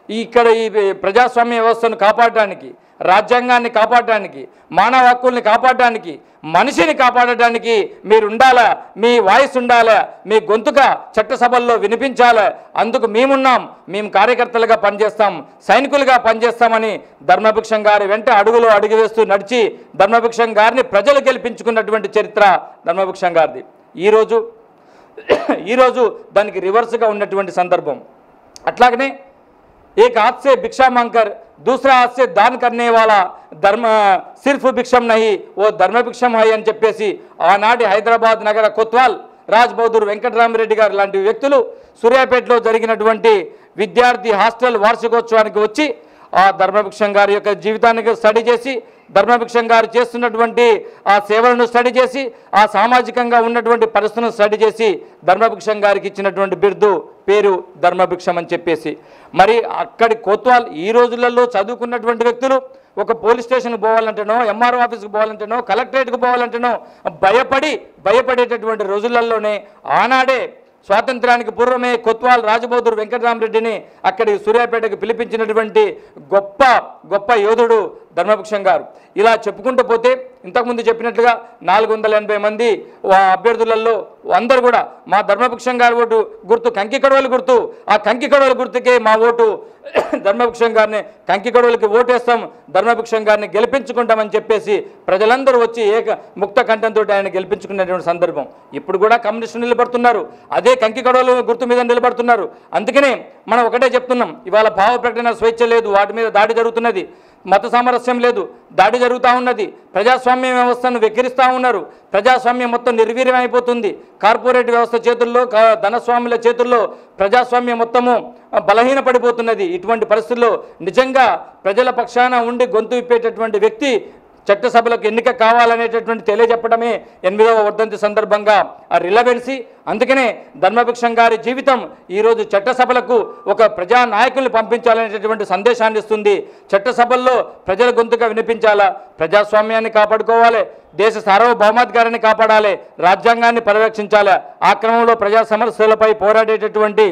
ఇక్కడ ఈ ప్రజాస్వామ్య వ్యవస్థను కాపాడడానికి, రాజ్యాంగాన్ని కాపాడడానికి, మానవ హక్కుల్ని కాపాడడానికి, మనిషిని కాపాడడానికి మీరు ఉండాలా, మీ వాయిస్ ఉండాలా, మీ గొంతుక చట్టసభల్లో వినిపించాలా, అందుకు మేమున్నాం, మేము కార్యకర్తలుగా పనిచేస్తాం, సైనికులుగా పనిచేస్తామని ధర్మభిక్షం గారి వెంట అడుగులో అడుగు వేస్తూ నడిచి ధర్మభిక్షం గారిని ప్రజలు గెలిపించుకున్నటువంటి చరిత్ర ధర్మభిక్షం గారిది. ఈరోజు దానికి రివర్స్గా ఉన్నటువంటి సందర్భం. అట్లాగనే एक हाथ से भिक्षा मांगकर दूसरा हाथ से दान करने वाला धर्म सिर्फ भिक्षम नहीं वो धर्म भिक्षम है అని చెప్పేసి ఆనాటి హైదరాబాద్ నగర కొత్వాల్ రాజ్ బహదూర్ వెంకటరామరెడ్డి గారు లాంటి వ్యక్తులు సూర్యాపేటలో జరిగినటువంటి విద్యార్థి హాస్టల్ వార్షికోత్సవానికి వచ్చి ఆ ధర్మభిక్షం గారి యొక్క జీవితాన్ని స్టడీ చేసి, ధర్మభిక్షం గారు చేస్తున్నటువంటి ఆ సేవలను స్టడీ చేసి, ఆ సామాజికంగా ఉన్నటువంటి పరిస్థితులను స్టడీ చేసి ధర్మభిక్షం గారికి ఇచ్చినటువంటి బిరుదు పేరు ధర్మభిక్షం అని చెప్పేసి. మరి అక్కడి కోత్వాల్ ఈ రోజులలో చదువుకున్నటువంటి వ్యక్తులు ఒక పోలీస్ స్టేషన్కి పోవాలంటేనో, ఎంఆర్ఓ ఆఫీస్కి పోవాలంటేనో, కలెక్టరేట్కి పోవాలంటేనో భయపడేటటువంటి రోజులలోనే ఆనాడే స్వాతంత్రానికి పూర్వమే కొత్వాల్ రాజబహదూర్ వెంకటరామరెడ్డిని అక్కడి సూర్యాపేటకు పిలిపించినటువంటి గొప్ప యోధుడు ధర్మభిక్షం గారు. ఇలా చెప్పుకుంటూ పోతే ఇంతకుముందు చెప్పినట్లుగా 480 మంది అభ్యర్థులలో అందరూ కూడా మా ధర్మభిక్షం గారి ఓటు గుర్తు కంకి కడవలు గుర్తు, ఆ కంకి కడవల గుర్తుకే మా ఓటు, ధర్మభిక్షం గారిని కంకి కడవలకి ఓటేస్తాం, ధర్మభిక్షం గారిని గెలిపించుకుంటామని చెప్పేసి ప్రజలందరూ వచ్చి ముక్త కంఠంతో ఆయన గెలిపించుకునేటువంటి సందర్భం. ఇప్పుడు కూడా కమ్యూనిస్టులు నిలబడుతున్నారు, అదే కంకి కడవలు గుర్తు మీద నిలబడుతున్నారు. అందుకనే మనం ఒకటే చెప్తున్నాం, ఇవాళ భావ ప్రకటన స్వేచ్ఛ లేదు, వాటి మీద దాడి జరుగుతున్నది, మత సామరస్యం లేదు, దాడి జరుగుతూ ఉన్నది, ప్రజాస్వామ్య ప్రజాస్వామ్య వ్యవస్థను వెక్కిరిస్తూ ఉన్నారు. ప్రజాస్వామ్యం మొత్తం నిర్వీర్యం అయిపోతుంది. కార్పొరేట్ వ్యవస్థ చేతుల్లో, ధనస్వాముల చేతుల్లో ప్రజాస్వామ్యం మొత్తము బలహీనపడిపోతున్నది. ఇటువంటి పరిస్థితుల్లో నిజంగా ప్రజల పక్షాన ఉండి గొంతు విప్పేటటువంటి వ్యక్తి చట్టసభలకు ఎన్నిక కావాలనేటటువంటి తెలియజెప్పడమే 8వ వర్ధంతి సందర్భంగా ఆ రిలవెన్సీ. అందుకనే ధర్మభిక్షం గారి జీవితం ఈరోజు చట్టసభలకు ఒక ప్రజానాయకుల్ని పంపించాలనేటటువంటి సందేశాన్ని ఇస్తుంది. చట్టసభల్లో ప్రజల గొంతుగా వినిపించాలా, ప్రజాస్వామ్యాన్ని కాపాడుకోవాలి, దేశ సార్వభౌమాధికారాన్ని కాపాడాలి, రాజ్యాంగాన్ని పరిరక్షించాలి. ఆ క్రమంలో ప్రజా సమస్యలపై పోరాడేటటువంటి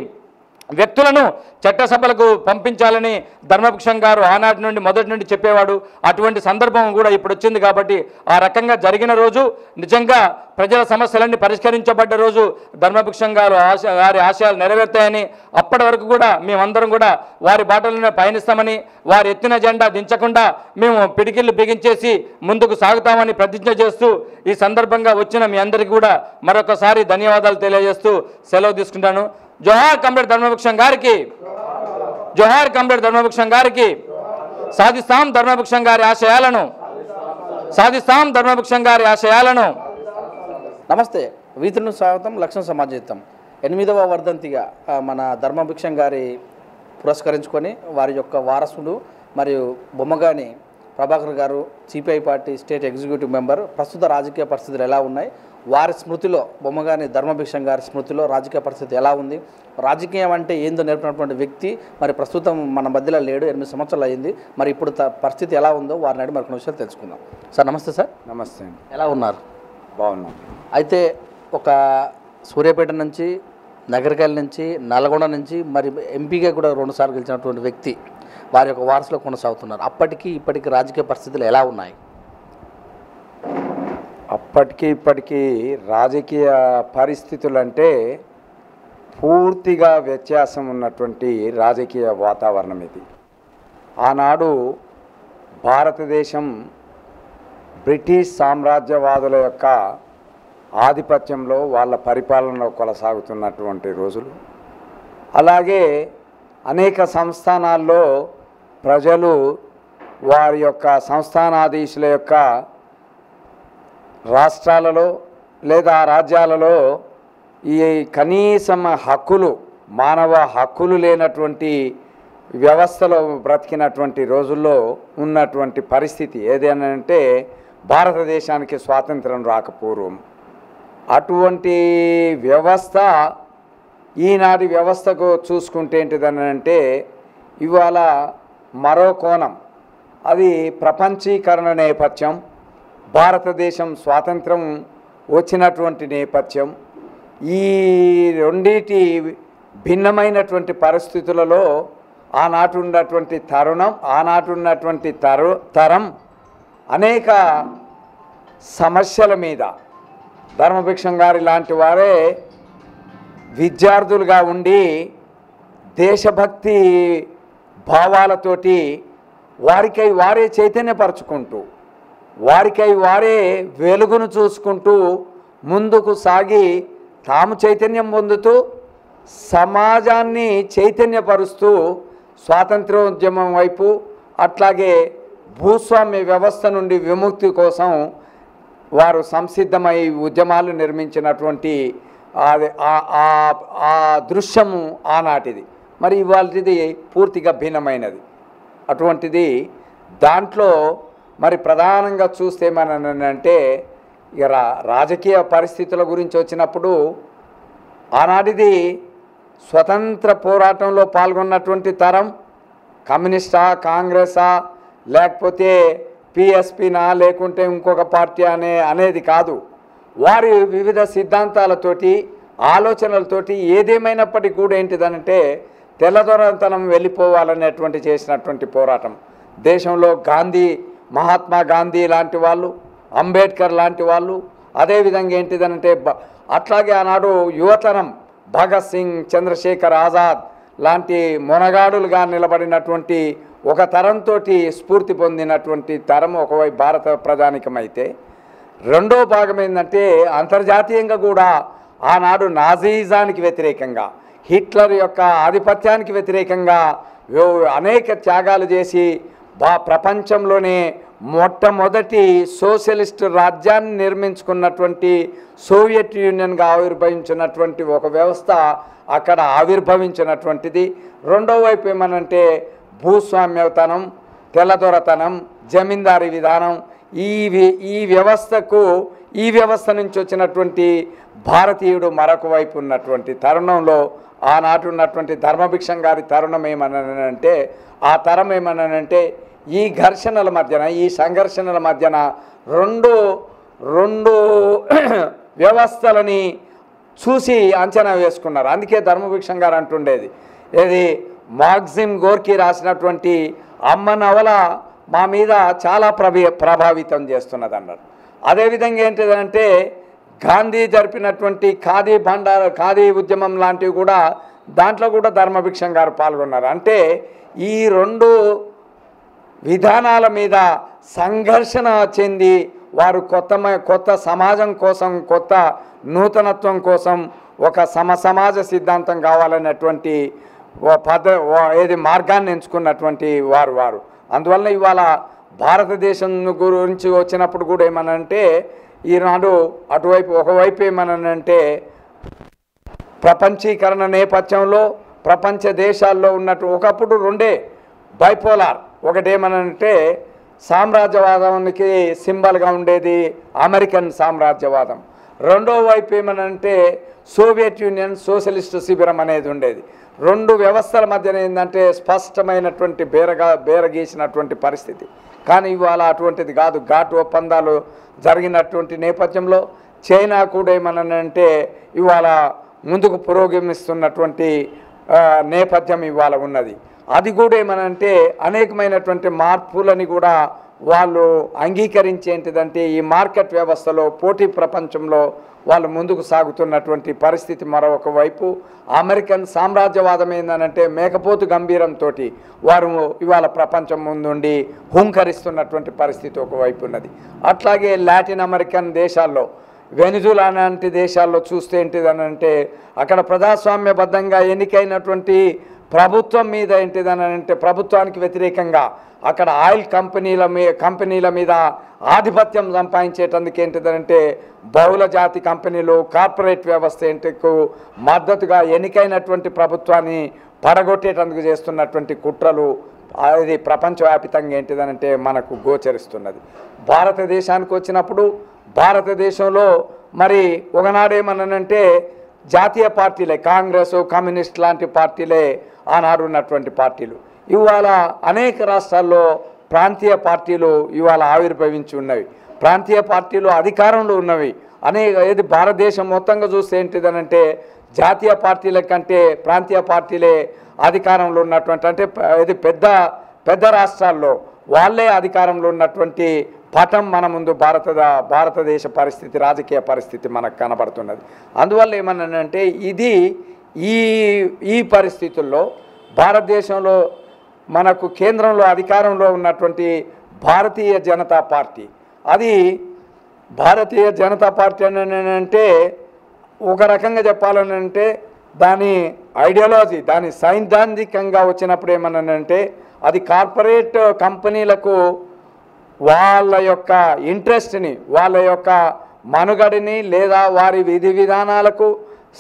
వ్యక్తులను చట్టసభలకు పంపించాలని ధర్మభిక్షం గారు ఆనాటి నుండి మొదటి నుండి చెప్పేవాడు. అటువంటి సందర్భం కూడా ఇప్పుడు వచ్చింది. కాబట్టి ఆ రకంగా జరిగిన రోజు, నిజంగా ప్రజల సమస్యలన్నీ పరిష్కరించబడ్డ రోజు ధర్మభిక్షం గారు వారి ఆశయాలు నెరవేర్తాయని, అప్పటి వరకు కూడా మేమందరం కూడా వారి బాటలోనే పయనిస్తామని, వారి ఎత్తిన జెండా దించకుండా మేము పిడికిళ్ళు బిగించేసి ముందుకు సాగుతామని ప్రతిజ్ఞ చేస్తూ ఈ సందర్భంగా వచ్చిన మీ అందరికీ కూడా మరొకసారి ధన్యవాదాలు తెలియజేస్తూ సెలవు తీసుకుంటాను. జోహార్ కామ్రేడ్ ధర్మభిక్షం గారికి, జోహార్ కామ్రేడ్ ధర్మభిక్షం గారికి. సాధిస్తాం ధర్మభిక్షం గారి ఆశయాలను, సాధిస్తాం ధర్మభిక్షం గారి ఆశయాలను. నమస్తే, వీతులను స్వాగతం, లక్ష్యం సమాజేతం. 8వ వర్ధంతిగా మన ధర్మభిక్షం గారి పురస్కరించుకొని వారి యొక్క వారసుడు మరియు బొమ్మగాని ప్రభాకర్ గారు, CPI party state executive member, ప్రస్తుత రాజకీయ పరిస్థితులు ఎలా ఉన్నాయి, వారి స్మృతిలో బొమ్మగాని ధర్మభిక్షం గారి స్మృతిలో రాజకీయ పరిస్థితి ఎలా ఉంది, రాజకీయం అంటే ఏందో నేర్పినటువంటి వ్యక్తి మరి ప్రస్తుతం మన మధ్యలో లేడు, 8 సంవత్సరాలు అయింది. మరి ఇప్పుడు పరిస్థితి ఎలా ఉందో వారిని అడిగి మరికొన్ని విషయాలు తెలుసుకుందాం. సార్ నమస్తే. సార్ నమస్తే అండి. ఎలా ఉన్నారు? బాగున్నాం. అయితే ఒక సూర్యాపేట నుంచి, నగరికల్ నుంచి, నల్గొండ నుంచి మరి ఎంపీగా కూడా 2 సార్లు గెలిచినటువంటి వ్యక్తి వారి యొక్క వారసులో కొనసాగుతున్నారు. అప్పటికి ఇప్పటికి రాజకీయ పరిస్థితులు ఎలా ఉన్నాయి? అప్పటికి ఇప్పటికీ రాజకీయ పరిస్థితులు అంటే పూర్తిగా వ్యత్యాసం ఉన్నటువంటి రాజకీయ వాతావరణం ఇది. ఆనాడు భారతదేశం బ్రిటిష్ సామ్రాజ్యవాదుల యొక్క ఆధిపత్యంలో వాళ్ళ పరిపాలనలో కొనసాగుతున్నటువంటి రోజులు. అలాగే అనేక సంస్థానాల్లో ప్రజలు వారి యొక్క సంస్థానాధీశుల యొక్క రాష్ట్రాలలో లేదా రాజ్యాలలో ఈ కనీసం హక్కులు, మానవ హక్కులు లేనటువంటి వ్యవస్థలో బ్రతికినటువంటి రోజుల్లో ఉన్నటువంటి పరిస్థితి ఏదైనా భారతదేశానికి స్వాతంత్రం రాకపూర్వం అటువంటి వ్యవస్థ. ఈనాటి వ్యవస్థకు చూసుకుంటే ఏంటిదనంటే ఇవాళ మరో కోణం, అది ప్రపంచీకరణ నేపథ్యం, భారతదేశం స్వాతంత్రం వచ్చినటువంటి నేపథ్యం. ఈ రెండిటి భిన్నమైనటువంటి పరిస్థితులలో ఆనాటి ఉన్నటువంటి తరం అనేక సమస్యల మీద ధర్మభిక్షం గారి లాంటి వారే విద్యార్థులుగా ఉండి దేశభక్తి భావాలతోటి వారికై వారే చైతన్యపరచుకుంటూ, వారికై వారే వెలుగును చూసుకుంటూ ముందుకు సాగి తాము చైతన్యం పొందుతూ సమాజాన్ని చైతన్యపరుస్తూ స్వాతంత్రోద్యమం వైపు, అట్లాగే భూస్వామ్య వ్యవస్థ నుండి విముక్తి కోసం వారు సంసిద్ధమై ఉద్యమాలు నిర్మించినటువంటి ఆ దృశ్యము ఆనాటిది. మరి ఇవాళది పూర్తిగా భిన్నమైనది. అటువంటిది దాంట్లో మరి ప్రధానంగా చూస్తే ఏమనంటే ఇక రాజకీయ పరిస్థితుల గురించి వచ్చినప్పుడు ఆనాటిది స్వతంత్ర పోరాటంలో పాల్గొన్నటువంటి తరం కమ్యూనిస్టా, కాంగ్రెసా, లేకపోతే పిఎస్పీనా, లేకుంటే ఇంకొక పార్టీ అనేది కాదు. వారి వివిధ సిద్ధాంతాలతోటి, ఆలోచనలతోటి ఏదేమైనప్పటికీ కూడా ఏంటిదనంటే తెల్లదొరతనం వెళ్ళిపోవాలనేటువంటి చేసినటువంటి పోరాటం. దేశంలో గాంధీ, మహాత్మా గాంధీ లాంటి వాళ్ళు, అంబేద్కర్ లాంటి వాళ్ళు, అదేవిధంగా ఏంటిదనంటే అట్లాగే ఆనాడు యువతరం భగత్ సింగ్, చంద్రశేఖర్ ఆజాద్ లాంటి మొనగాడులుగా నిలబడినటువంటి ఒక తరంతో స్ఫూర్తి పొందినటువంటి తరం ఒకవైపు భారత ప్రజానికమైతే, రెండో భాగం ఏంటంటే అంతర్జాతీయంగా కూడా ఆనాడు నాజీజానికి వ్యతిరేకంగా, హిట్లర్ యొక్క ఆధిపత్యానికి వ్యతిరేకంగా అనేక త్యాగాలు చేసి ప్రపంచంలోనే మొట్టమొదటి సోషలిస్ట్ రాజ్యాన్ని నిర్మించుకున్నటువంటి సోవియట్ యూనియన్గా ఆవిర్భవించినటువంటి ఒక వ్యవస్థ అక్కడ ఆవిర్భవించినటువంటిది. రెండో వైపు ఏమనంటే భూస్వామ్యతనం, తెల్లదొరతనం, జమీందారీ విధానం, ఈ వ్యవస్థ నుంచి వచ్చినటువంటి భారతీయుడు మరొక వైపు ఉన్నటువంటి తరుణంలో ఆనాటి ఉన్నటువంటి ధర్మభిక్షం గారి తరుణం ఏమనంటే ఆ తరం ఏమనంటే ఈ ఘర్షణల మధ్యన, ఈ సంఘర్షణల మధ్యన రెండు వ్యవస్థలని చూసి అంచనా వేసుకున్నారు. అందుకే ధర్మభిక్షం గారు అంటుండేది, ఏది మాక్సిమ్ గోర్కీ రాసినటువంటి అమ్మ నవల మా మీద చాలా ప్రభావితం చేస్తున్నది అన్నారు. అదేవిధంగా ఏంటిదంటే గాంధీ జరిపినటువంటి ఖాదీ ఉద్యమం లాంటివి కూడా దాంట్లో కూడా ధర్మభిక్షం గారు పాల్గొన్నారు. అంటే ఈ రెండు విధానాల మీద సంఘర్షణ చెంది వారు కొత్త సమాజం కోసం, కొత్త నూతనత్వం కోసం ఒక సమాజ సిద్ధాంతం కావాలనేటువంటి మార్గాన్ని ఎంచుకున్నటువంటి వారు. అందువల్ల ఇవాళ భారతదేశం గురించి వచ్చినప్పుడు కూడా ఏమనంటే ఈనాడు ఒకవైపు ఏమనంటే ప్రపంచీకరణ నేపథ్యంలో ప్రపంచ దేశాల్లో ఉన్నట్టు ఒకప్పుడు రెండే బైపోలార్. ఒకటేమనంటే సామ్రాజ్యవాదానికి సింబల్గా ఉండేది అమెరికన్ సామ్రాజ్యవాదం, రెండో వైపు ఏమనంటే సోవియట్ యూనియన్ సోషలిస్ట్ శిబిరం అనేది ఉండేది. రెండు వ్యవస్థల మధ్యన ఏంటంటే స్పష్టమైనటువంటి బేరగీసినటువంటి పరిస్థితి. కానీ ఇవాళ అటువంటిది కాదు. ఘాట్ ఒప్పందాలు జరిగినటువంటి నేపథ్యంలో చైనా కూడా ఏమనంటే ఇవాళ ముందుకు పురోగమిస్తున్నటువంటి నేపథ్యం ఇవాళ ఉన్నది. అది కూడా ఏమనంటే అనేకమైనటువంటి మార్పులని కూడా వాళ్ళు అంగీకరించేంటిదంటే ఈ మార్కెట్ వ్యవస్థలో, పోటీ ప్రపంచంలో వాళ్ళు ముందుకు సాగుతున్నటువంటి పరిస్థితి. మరొక వైపు అమెరికన్ సామ్రాజ్యవాదం ఏందనంటే మేకపోతు గంభీరంతో వారు ఇవాళ ప్రపంచం ముందుండి హుంకరిస్తున్నటువంటి పరిస్థితి ఒకవైపు ఉన్నది. అట్లాగే లాటిన్ అమెరికన్ దేశాల్లో, వెనిజులా లాంటి దేశాల్లో చూస్తే ఏంటిదనంటే అక్కడ ప్రజాస్వామ్యబద్ధంగా ఎన్నికైనటువంటి ప్రభుత్వం మీద ఏంటిదనంటే ప్రభుత్వానికి వ్యతిరేకంగా అక్కడ ఆయిల్ కంపెనీల మీద ఆధిపత్యం సంపాదించేటందుకు ఏంటిదంటే బహుళ జాతి కంపెనీలు, కార్పొరేట్ వ్యవస్థ ఏంటికు మద్దతుగా ఎన్నికైనటువంటి ప్రభుత్వాన్ని పడగొట్టేటందుకు చేస్తున్నటువంటి కుట్రలు అది ప్రపంచవ్యాప్తంగా ఏంటిదనంటే మనకు గోచరిస్తున్నది. భారతదేశానికి వచ్చినప్పుడు భారతదేశంలో మరి ఒకనాడేమనంటే జాతీయ పార్టీలే, కాంగ్రెస్, కమ్యూనిస్ట్ లాంటి పార్టీలే ఆనాడు ఉన్నటువంటి పార్టీలు. ఇవాళ అనేక రాష్ట్రాల్లో ప్రాంతీయ పార్టీలు ఇవాళ ఆవిర్భవించి ఉన్నవి. ప్రాంతీయ పార్టీలు అధికారంలో ఉన్నవి. ఏది భారతదేశం మొత్తంగా చూస్తే ఏంటిదనంటే జాతీయ పార్టీల కంటే ప్రాంతీయ పార్టీలే అధికారంలో ఉన్నటువంటి, అంటే ఇది పెద్ద రాష్ట్రాల్లో వాళ్ళే అధికారంలో ఉన్నటువంటి పటం మన ముందు భారతదేశ పరిస్థితి, రాజకీయ పరిస్థితి మనకు కనబడుతున్నది. అందువల్ల ఏమన్నానంటే ఇది ఈ పరిస్థితుల్లో భారతదేశంలో మనకు కేంద్రంలో అధికారంలో ఉన్నటువంటి భారతీయ జనతా పార్టీ, అది భారతీయ జనతా పార్టీ అంటే ఒక రకంగా చెప్పాలనంటే దాని ఐడియాలజీ, దాని సైద్ధాంతికంగా వచ్చినప్పుడు ఏమన్నానంటే అది కార్పొరేట్ కంపెనీలకు వాళ్ళ యొక్క ఇంట్రెస్ట్ని, వాళ్ళ యొక్క మనుగడిని లేదా వారి విధి విధానాలకు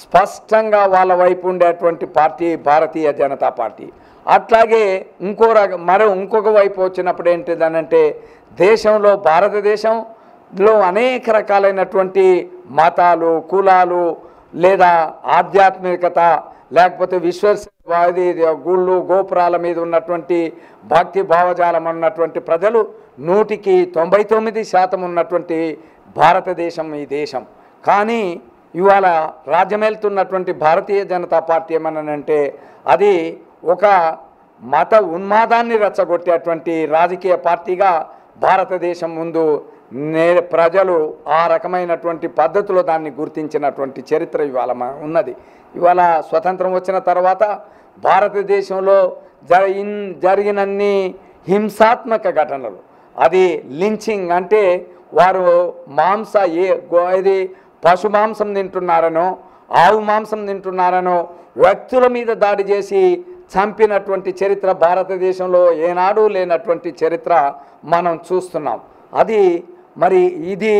స్పష్టంగా వాళ్ళ వైపు ఉండేటువంటి పార్టీ భారతీయ జనతా పార్టీ. అట్లాగే ఇంకొక వైపు వచ్చినప్పుడు ఏంటిదనంటే దేశంలో, భారతదేశంలో అనేక రకాలైనటువంటి మతాలు, కులాలు లేదా ఆధ్యాత్మికత లేకపోతే గుళ్ళు గోపురాల మీద ఉన్నటువంటి భక్తి భావజాలం ఉన్నటువంటి ప్రజలు 100కి 99% ఉన్నటువంటి భారతదేశం ఈ దేశం. కానీ ఇవాళ రాజ్యమేలుతున్నటువంటి భారతీయ జనతా పార్టీ ఏమన్నానంటే అది ఒక మత ఉన్మాదాన్ని రెచ్చగొట్టేటువంటి రాజకీయ పార్టీగా భారతదేశం ముందు ప్రజలు ఆ రకమైనటువంటి పద్ధతిలో దాన్ని గుర్తించినటువంటి చరిత్ర ఇవాళ ఉన్నది. ఇవాళ స్వతంత్రం వచ్చిన తర్వాత భారతదేశంలో జరిగినన్ని హింసాత్మక ఘటనలు, అది లించింగ్ అంటే వారు ఇది పశు మాంసం తింటున్నారనో, ఆవు మాంసం తింటున్నారనో వ్యక్తుల మీద దాడి చేసి చంపినటువంటి చరిత్ర భారతదేశంలో ఏనాడు లేనటువంటి చరిత్ర మనం చూస్తున్నాం. అది మరి ఇది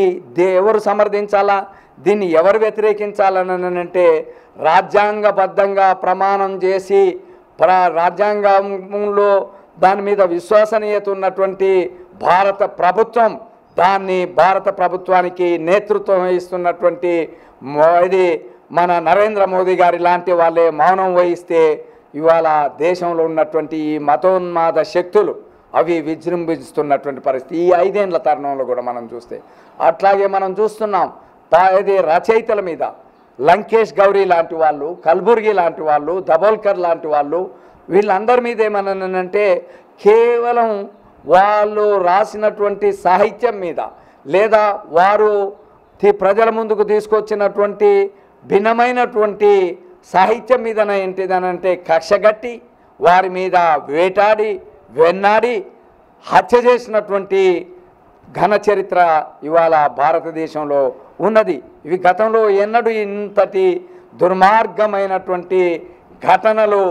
ఎవరు సమర్థించాలా, దీన్ని ఎవరు వ్యతిరేకించాలని అంటే రాజ్యాంగబద్ధంగా ప్రమాణం చేసి రాజ్యాంగంలో దాని మీద విశ్వసనీయత ఉన్నటువంటి భారత ప్రభుత్వం, దాన్ని భారత ప్రభుత్వానికి నేతృత్వం వహిస్తున్నటువంటి ఇది మన నరేంద్ర మోదీ గారి లాంటి వాళ్ళే మౌనం వహిస్తే ఇవాళ దేశంలో ఉన్నటువంటి ఈ మతోన్మాద శక్తులు అవి విజృంభిస్తున్నటువంటి పరిస్థితి ఈ 5 ఏళ్ల తరుణంలో కూడా మనం చూస్తే. అట్లాగే మనం చూస్తున్నాం ఇది రచయితల మీద లంకేష్ గౌరీ లాంటి వాళ్ళు, కల్బుర్గి లాంటి వాళ్ళు, దబోల్కర్ లాంటి వాళ్ళు, వీళ్ళందరి మీద ఏమన్నానంటే కేవలం వాళ్ళు రాసినటువంటి సాహిత్యం మీద లేదా వారు ప్రజల ముందుకు తీసుకొచ్చినటువంటి భిన్నమైనటువంటి సాహిత్యం మీదన ఏంటిదనంటే కక్షగట్టి వారి మీద వేటాడి వెన్నాడి హత్య చేసినటువంటి ఘన చరిత్ర ఇవాళ భారతదేశంలో ఉన్నది. ఇవి గతంలో ఎన్నడూ ఇంతటి దుర్మార్గమైనటువంటి ఘటనలు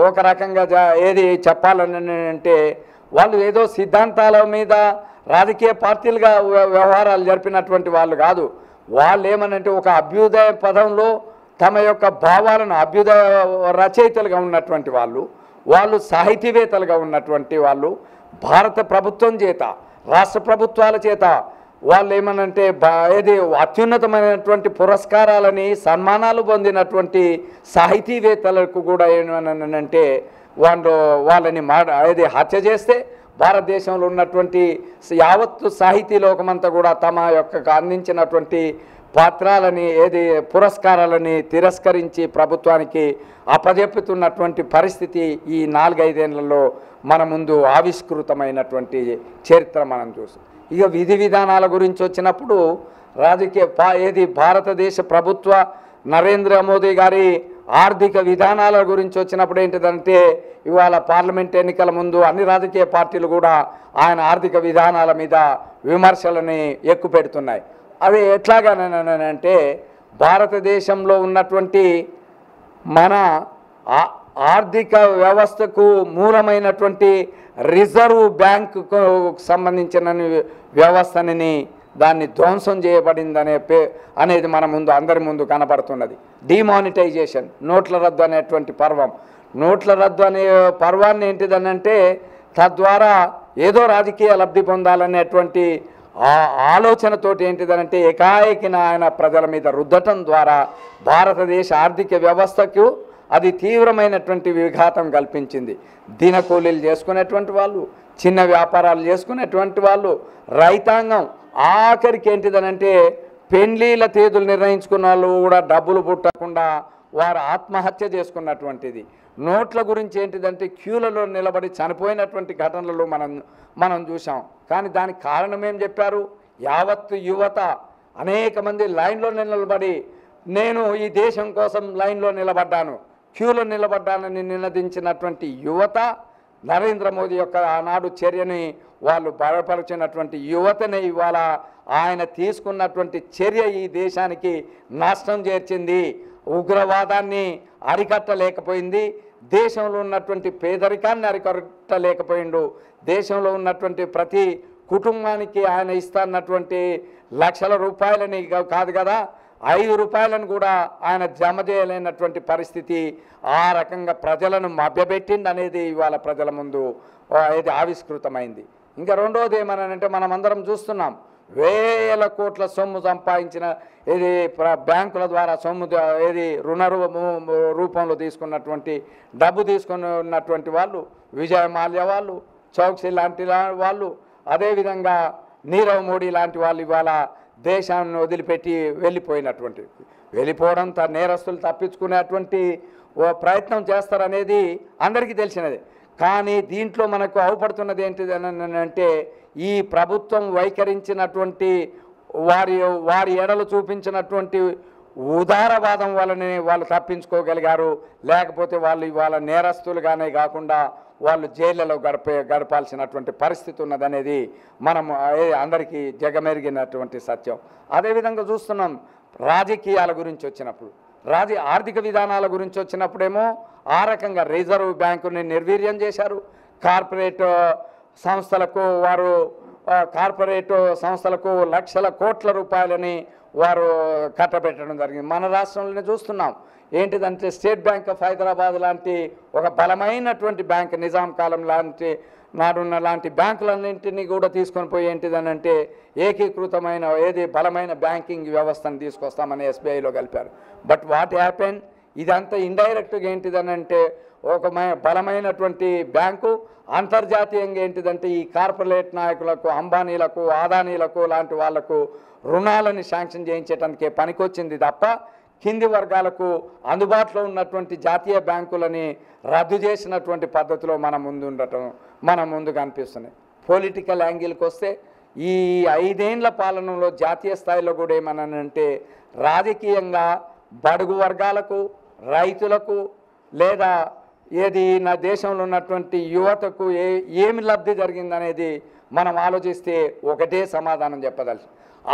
ఒక రకంగా ఏది చెప్పాలని అంటే వాళ్ళు ఏదో సిద్ధాంతాల మీద రాజకీయ పార్టీలుగా వ్యవహారాలు జరిపినటువంటి వాళ్ళు కాదు. వాళ్ళు ఏమనంటే ఒక అభ్యుదయ పదంలో తమ యొక్క భావాలను అభ్యుదయ రచయితలుగా ఉన్నటువంటి వాళ్ళు సాహితీవేత్తలుగా ఉన్నటువంటి వాళ్ళు భారత ప్రభుత్వం చేత రాష్ట్ర ప్రభుత్వాల చేత వాళ్ళు ఏమనంటే ఏది అత్యున్నతమైనటువంటి పురస్కారాలని సన్మానాలు పొందినటువంటి సాహితీవేత్తలకు కూడా ఏమనంటే వాళ్ళని ఏది హత్య చేస్తే భారతదేశంలో ఉన్నటువంటి యావత్తు సాహితీ లోకమంతా కూడా తమ యొక్క అందించినటువంటి పత్రాలని ఏది పురస్కారాలని తిరస్కరించి ప్రభుత్వానికి అప్పజెప్పుతున్నటువంటి పరిస్థితి ఈ 4-5 ఏళ్లలో మన ముందు ఆవిష్కృతమైనటువంటి చరిత్ర మనం చూస్తాం. ఇక విధి విధానాల గురించి వచ్చినప్పుడు ఏది భారతదేశ ప్రభుత్వ నరేంద్ర మోదీ గారి ఆర్థిక విధానాల గురించి వచ్చినప్పుడు ఏంటిదంటే ఇవాళ పార్లమెంట్ ఎన్నికల ముందు అన్ని రాజకీయ పార్టీలు కూడా ఆయన ఆర్థిక విధానాల మీద విమర్శలని ఎక్కుపెడుతున్నాయి. అది ఎట్లాగానంటే భారతదేశంలో ఉన్నటువంటి మన ఆర్థిక వ్యవస్థకు మూలమైనటువంటి రిజర్వ్ బ్యాంకుకు సంబంధించిన వ్యవస్థని దాన్ని ధ్వంసం చేయబడిందనే అనేది మన ముందు అందరి ముందు కనబడుతున్నది. డిమానిటైజేషన్, నోట్ల రద్దు అనేటువంటి పర్వం. నోట్ల రద్దు అనే పర్వాన్ని ఏంటిదనంటే తద్వారా ఏదో రాజకీయ లబ్ధి పొందాలనేటువంటి ఆలోచనతోటి ఏంటిదనంటే ఏకాఏకిన ఆయన ప్రజల మీద రుద్దటం ద్వారా భారతదేశ ఆర్థిక వ్యవస్థకు అది తీవ్రమైనటువంటి విఘాతం కల్పించింది. దినకూలీలు చేసుకునేటువంటి వాళ్ళు, చిన్న వ్యాపారాలు చేసుకునేటువంటి వాళ్ళు, రైతాంగం, ఆఖరికి ఏంటిదనంటే పెండ్లీల తేదీలు నిర్ణయించుకున్న వాళ్ళు కూడా డబ్బులు పుట్టకుండా వారు ఆత్మహత్య చేసుకున్నటువంటిది. నోట్ల గురించి ఏంటిదంటే క్యూలలో నిలబడి చనిపోయినటువంటి ఘటనలు మనం చూసాం. కానీ దానికి కారణం ఏం చెప్పారు? యావత్తు యువత అనేక మంది లైన్లో నిలబడి నేను ఈ దేశం కోసం లైన్లో నిలబడ్డాను, క్యూలో నిలబడ్డానని నినదించినటువంటి యువత నరేంద్ర మోదీ యొక్క ఆనాడు చర్యని వాళ్ళు బలపరిచినటువంటి యువతని ఇవాళ ఆయన తీసుకున్నటువంటి చర్య ఈ దేశానికి నష్టం చేర్చింది. ఉగ్రవాదాన్ని అరికట్టలేకపోయింది, దేశంలో ఉన్నటువంటి పేదరికాన్ని అరికట్టలేకపోయిండు, దేశంలో ఉన్నటువంటి ప్రతి కుటుంబానికి ఆయన ఇస్తున్నటువంటి లక్షల రూపాయలని కాదు కదా 5 రూపాయలను కూడా ఆయన జమ చేయలేనటువంటి పరిస్థితి. ఆ రకంగా ప్రజలను మభ్యపెట్టింది అనేది ఇవాళ ప్రజల ముందు ఇది ఆవిష్కృతమైంది. ఇంకా రెండోది ఏమనంటే మనం అందరం చూస్తున్నాం, వేల కోట్ల సొమ్ము సంపాదించిన ఇది బ్యాంకుల ద్వారా సొమ్ము ఏది రుణ రూపంలో తీసుకున్నటువంటి డబ్బు తీసుకుని ఉన్నటువంటి వాళ్ళు, విజయ్ మాల్యా వాళ్ళు, చౌక్సీ లాంటి వాళ్ళు, అదేవిధంగా నీరవ్ మోడీ లాంటి వాళ్ళు ఇవాళ దేశాన్ని వదిలిపెట్టి వెళ్ళిపోవడం నేరస్తులు తప్పించుకునేటువంటి ప్రయత్నం చేస్తారనేది అందరికీ తెలిసినదే. కానీ దీంట్లో మనకు అవపడుతున్నది ఏంటిది అంటే ఈ ప్రభుత్వం వైఖరించినటువంటి వారి ఎడలు చూపించినటువంటి ఉదారవాదం వల్లనే వాళ్ళు తప్పించుకోగలిగారు. లేకపోతే వాళ్ళు ఇవాళ నేరస్తులుగానే కాకుండా వాళ్ళు జైళ్ళలో గడపాల్సినటువంటి పరిస్థితి ఉన్నదనేది మనం అందరికీ జగమెరిగినటువంటి సత్యం. అదేవిధంగా చూస్తున్నాం రాజకీయాల గురించి వచ్చినప్పుడు ఆర్థిక విధానాల గురించి వచ్చినప్పుడేమో ఆ రకంగా రిజర్వ్ బ్యాంకుని నిర్వీర్యం చేశారు. కార్పొరేట్ సంస్థలకు లక్షల కోట్ల రూపాయలని వారు కట్టబెట్టడం జరిగింది. మన రాష్ట్రంలోనే చూస్తున్నాం. ఏంటిదంటే స్టేట్ బ్యాంక్ ఆఫ్ హైదరాబాద్ లాంటి ఒక బలమైనటువంటి బ్యాంక్, నిజాం కాలం నాడున్న లాంటి బ్యాంకులన్నింటినీ కూడా తీసుకొని పోయి ఏంటిదనంటే ఏకీకృతమైన బలమైన బ్యాంకింగ్ వ్యవస్థను తీసుకొస్తామని ఎస్బీఐలో కలిపారు. బట్ వాట్ హ్యాపెన్, ఇదంతా ఇండైరెక్ట్గా ఏంటిదనంటే ఒక బలమైనటువంటి బ్యాంకు అంతర్జాతీయంగా ఏంటిదంటే ఈ కార్పొరేట్ నాయకులకు, అంబానీలకు, ఆదానీలకు లాంటి వాళ్లకు రుణాలని శాంక్షన్ చేయించడానికి పనికొచ్చింది తప్ప కింది వర్గాలకు అందుబాటులో ఉన్నటువంటి జాతీయ బ్యాంకులని రద్దు చేసినటువంటి పద్ధతిలో మన ముందు కనిపిస్తున్నాయి. పొలిటికల్ యాంగిల్కి వస్తే ఈ 5 ఏళ్ల పాలనలో జాతీయ స్థాయిలో కూడా ఏమనంటే రాజకీయంగా బడుగు వర్గాలకు, రైతులకు లేదా నా దేశంలో ఉన్నటువంటి యువతకు ఏమి లబ్ధి జరిగిందనేది మనం ఆలోచిస్తే ఒకటే సమాధానం చెప్పదలుచు.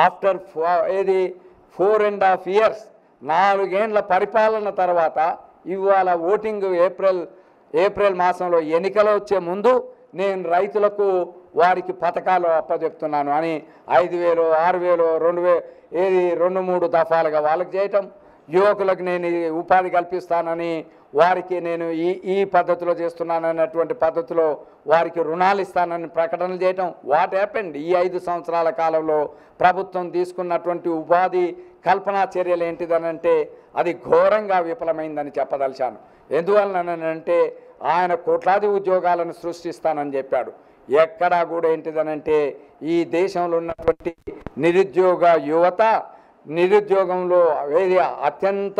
ఆఫ్టర్ 4.5 years 4 ఏళ్ల పరిపాలన తర్వాత ఇవాళ ఓటింగ్ ఏప్రిల్ మాసంలో ఎన్నికలు వచ్చే ముందు నేను రైతులకు వారికి పథకాలు అప్పచెప్తున్నాను అని 5,000, 6,000, 2,000 2-3 దఫాలుగా వాళ్ళకి చేయటం, యువకులకు నేను ఉపాధి కల్పిస్తానని వారికి నేను ఈ పద్ధతిలో చేస్తున్నానన్నటువంటి పద్ధతిలో వారికి రుణాలు ఇస్తానని ప్రకటనలు చేయటం. వాట్ హ్యాపెండ్, ఈ 5 సంవత్సరాల కాలంలో ప్రభుత్వం తీసుకున్నటువంటి ఉపాధి కల్పనా చర్యలు ఏంటిదనంటే అది ఘోరంగా విఫలమైందని చెప్పదలిచాను. ఎందువలనంటే ఆయన కోట్లాది ఉద్యోగాలను సృష్టిస్తానని చెప్పాడు. ఎక్కడా కూడా ఏంటిదనంటే ఈ దేశంలో ఉన్నటువంటి నిరుద్యోగ యువత నిరుద్యోగంలో అత్యంత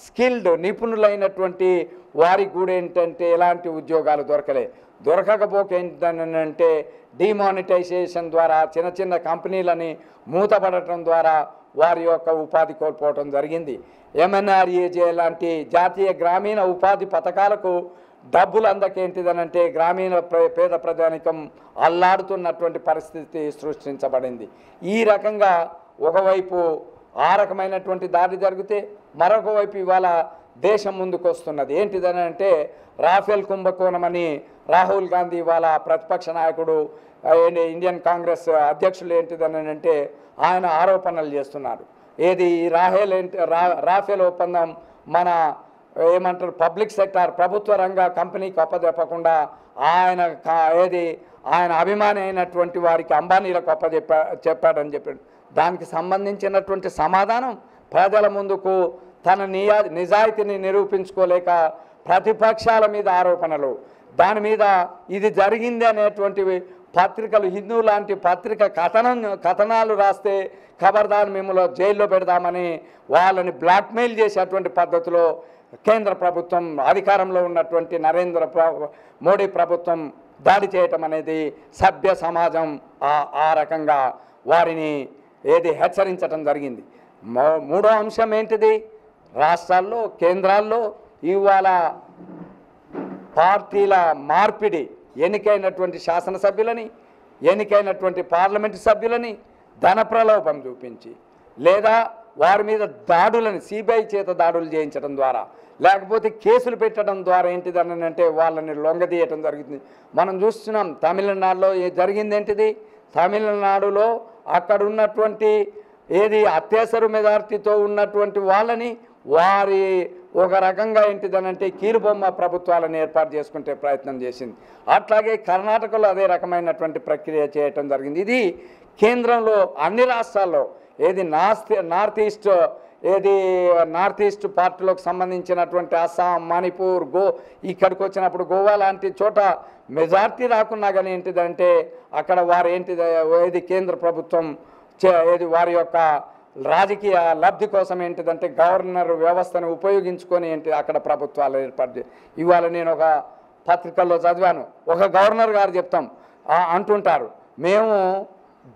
స్కిల్డ్ నిపుణులైనటువంటి వారికి కూడా ఏంటంటే ఎలాంటి ఉద్యోగాలు దొరకకపోతే ఏంటంటే డిమానిటైజేషన్ ద్వారా చిన్న చిన్న కంపెనీలని మూతపడటం ద్వారా వారి యొక్క ఉపాధి కోల్పోవటం జరిగింది. MNREGA లాంటి జాతీయ గ్రామీణ ఉపాధి పథకాలకు డబ్బులు అందకేంటిదనంటే గ్రామీణ పేద ప్రజానికం అల్లాడుతున్నటువంటి పరిస్థితి సృష్టించబడింది. ఈ రకంగా ఒకవైపు ఆ రకమైనటువంటి దాడి జరిగితే మరొక వైపు ఇవాళ దేశం ముందుకు వస్తున్నది. ఏంటిదనంటే రాఫెల్ కుంభకోణమని రాహుల్ గాంధీ ఇవాళ ప్రతిపక్ష నాయకుడు ఇండియన్ కాంగ్రెస్ అధ్యక్షులు ఏంటిదనంటే ఆయన ఆరోపణలు చేస్తున్నారు. రాఫెల్ ఒప్పందం మన పబ్లిక్ సెక్టార్ ప్రభుత్వ రంగ కంపెనీకి అప్పచెప్పకుండా ఆయన అభిమాని అయినటువంటి వారికి అంబానీలకు చెప్పాడని చెప్పాడు. దానికి సంబంధించినటువంటి సమాధానం ప్రజల ముందుకు తన నిజాయితీని నిరూపించుకోలేక ప్రతిపక్షాల మీద ఆరోపణలు, దాని మీద ఇది జరిగింది అనేటువంటివి పత్రికలు, హిందూ లాంటి పత్రిక కథనాలు రాస్తే ఖబర్దార్ మిమ్మల్ని జైల్లో పెడదామని వాళ్ళని బ్లాక్మెయిల్ చేసేటువంటి పద్ధతిలో కేంద్ర ప్రభుత్వం, అధికారంలో ఉన్నటువంటి మోడీ ప్రభుత్వం దాడి చేయటం అనేది సభ్య సమాజం ఆ రకంగా వారిని హెచ్చరించడం జరిగింది. మూడో అంశం ఏంటిది, రాష్ట్రాల్లో కేంద్రాల్లో ఇవాళ పార్టీల మార్పిడి, ఎన్నికైనటువంటి శాసనసభ్యులని ఎన్నికైనటువంటి పార్లమెంటు సభ్యులని ధన ప్రలోభం చూపించి లేదా వారి మీద దాడులను సిబిఐ చేత దాడులు చేయించడం ద్వారా లేకపోతే కేసులు పెట్టడం ద్వారా ఏంటిదనంటే వాళ్ళని లొంగదీయటం జరుగుతుంది. మనం చూస్తున్నాం తమిళనాడులో జరిగింది ఏంటిది, తమిళనాడులో అక్కడ ఉన్నటువంటి అత్యవసర మెజార్టీతో ఉన్నటువంటి వాళ్ళని వారి ఒక రకంగా ఏంటిదనంటే కీలుబొమ్మ ప్రభుత్వాలను ఏర్పాటు చేసుకుంటే ప్రయత్నం చేసింది. అట్లాగే కర్ణాటకలో అదే రకమైనటువంటి ప్రక్రియ చేయటం జరిగింది. ఇది కేంద్రంలో అన్ని రాష్ట్రాల్లో నార్త్ ఈస్ట్ పార్టీలకు సంబంధించినటువంటి అస్సాం, మణిపూర్, ఇక్కడికి వచ్చినప్పుడు గోవా లాంటి చోట మెజార్టీ రాకున్నా కానీ ఏంటిదంటే అక్కడ వారు కేంద్ర ప్రభుత్వం వారి యొక్క రాజకీయ లబ్ధి కోసం ఏంటిదంటే గవర్నర్ వ్యవస్థను ఉపయోగించుకొని అక్కడ ప్రభుత్వాలు ఏర్పాటు ఇవాళ నేను ఒక పత్రికల్లో చదివాను. ఒక గవర్నర్ గారు అంటుంటారు, మేము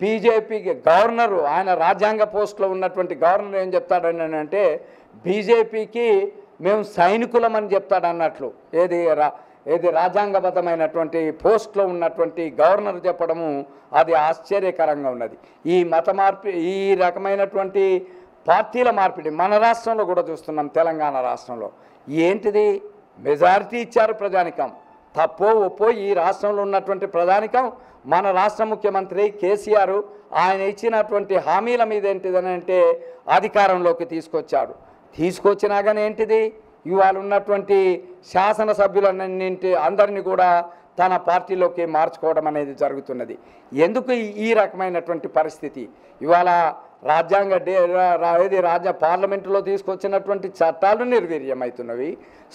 బీజేపీకి గవర్నరు, ఆయన రాజ్యాంగ పోస్టులో ఉన్నటువంటి గవర్నర్ ఏం చెప్తాడని అంటే బీజేపీకి మేము సైనికులమని చెప్తాడన్నట్లు రాజ్యాంగబద్ధమైనటువంటి పోస్ట్లో ఉన్నటువంటి గవర్నర్ చెప్పడము అది ఆశ్చర్యకరంగా ఉన్నది. ఈ రకమైనటువంటి పార్టీల మార్పిడి మన రాష్ట్రంలో కూడా చూస్తున్నాం, తెలంగాణ రాష్ట్రంలో. ఏంటిది? మెజారిటీ ఇచ్చారు ప్రజానికం, తప్పో ఒప్పో ఈ రాష్ట్రంలో ఉన్నటువంటి ప్రజానికం మన రాష్ట్ర ముఖ్యమంత్రి కేసీఆర్ ఆయన ఇచ్చినటువంటి హామీల మీద ఏంటిదని అంటే అధికారంలోకి తీసుకొచ్చాడు. తీసుకొచ్చినా కానీ ఏంటిది, ఇవాళ ఉన్నటువంటి శాసనసభ్యులన్నింటి అందరినీ కూడా తన పార్టీలోకి మార్చుకోవడం అనేది జరుగుతున్నది. ఎందుకు ఈ రకమైనటువంటి పరిస్థితి? ఇవాళ రాజ్యాంగ పార్లమెంటులో తీసుకొచ్చినటువంటి చట్టాలు నిర్వీర్యమవుతున్నవి,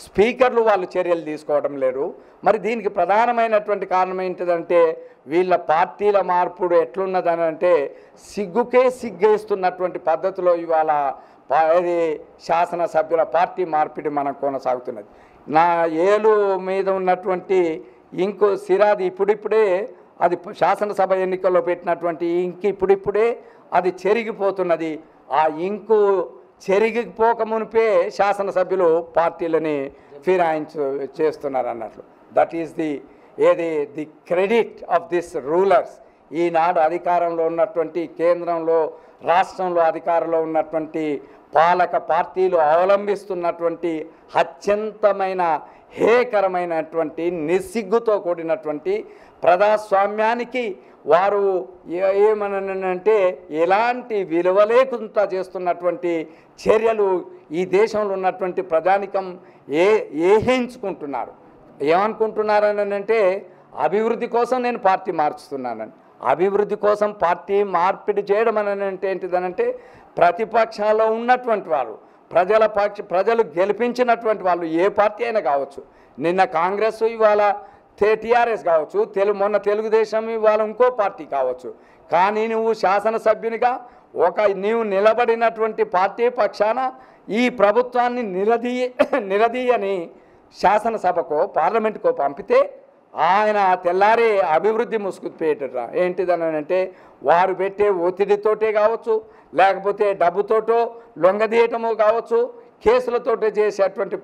స్పీకర్లు వాళ్ళు చర్యలు తీసుకోవడం లేరు. మరి దీనికి ప్రధానమైనటువంటి కారణం ఏంటిదంటే వీళ్ళ పార్టీల మార్పుడు ఎట్లున్నదని అంటే సిగ్గుకే సిగ్గేస్తున్నటువంటి పద్ధతిలో ఇవాళ శాసనసభ్యుల పార్టీ మార్పిడి మనకు కొనసాగుతున్నది. నా ఏలు మీద ఉన్నటువంటి ఇంకో సిరాది ఇప్పుడిప్పుడే అది శాసనసభ ఎన్నికల్లో పెట్టినటువంటి ఇంకు ఇప్పుడిప్పుడే అది చెరిగిపోతున్నది. ఆ ఇంకు చెరిగిపోక మునిపే శాసనసభ్యులు పార్టీలని చేస్తున్నారు అన్నట్లు. That is the credit of this rulers. ఈనాడు అధికారంలో ఉన్నటువంటి కేంద్రంలో రాష్ట్రంలో అధికారంలో ఉన్నటువంటి పాలక పార్టీలు అవలంబిస్తున్నటువంటి అత్యంతమైన హేకరమైనటువంటి నిస్సిగ్గుతో కూడినటువంటి ప్రజాస్వామ్యానికి వారు ఏమనంటే ఎలాంటి విలువ లేకుండా చేస్తున్నటువంటి చర్యలు ఈ దేశంలో ఉన్నటువంటి ప్రజానికం ఏహించుకుంటున్నారు. ఏమనుకుంటున్నారని అంటే అభివృద్ధి కోసం నేను పార్టీ మార్చుతున్నానని. అభివృద్ధి కోసం పార్టీ మార్పిడి చేయడం అని అంటే ఏంటిదనంటే ప్రతిపక్షాల్లో ఉన్నటువంటి వారు ప్రజలు గెలిపించినటువంటి వాళ్ళు ఏ పార్టీ అయినా కావచ్చు. నిన్న కాంగ్రెస్, ఇవాళ టీఆర్ఎస్ కావచ్చు, మొన్న తెలుగుదేశం, ఇవాళ ఇంకో పార్టీ కావచ్చు. కానీ నువ్వు శాసనసభ్యునిగా నీవు నిలబడినటువంటి పార్టీ పక్షాన ఈ ప్రభుత్వాన్ని నిలదీయని శాసనసభకో పార్లమెంటుకో పంపితే ఆయన తెల్లారే అభివృద్ధి ముసుగుపెట్టరా. ఏంటిదని అంటే వారు పెట్టే ఒత్తిడితోటే కావచ్చు, లేకపోతే డబ్బుతోటో లొంగదీయటమో కావచ్చు, కేసులతోటి చేసేటువంటి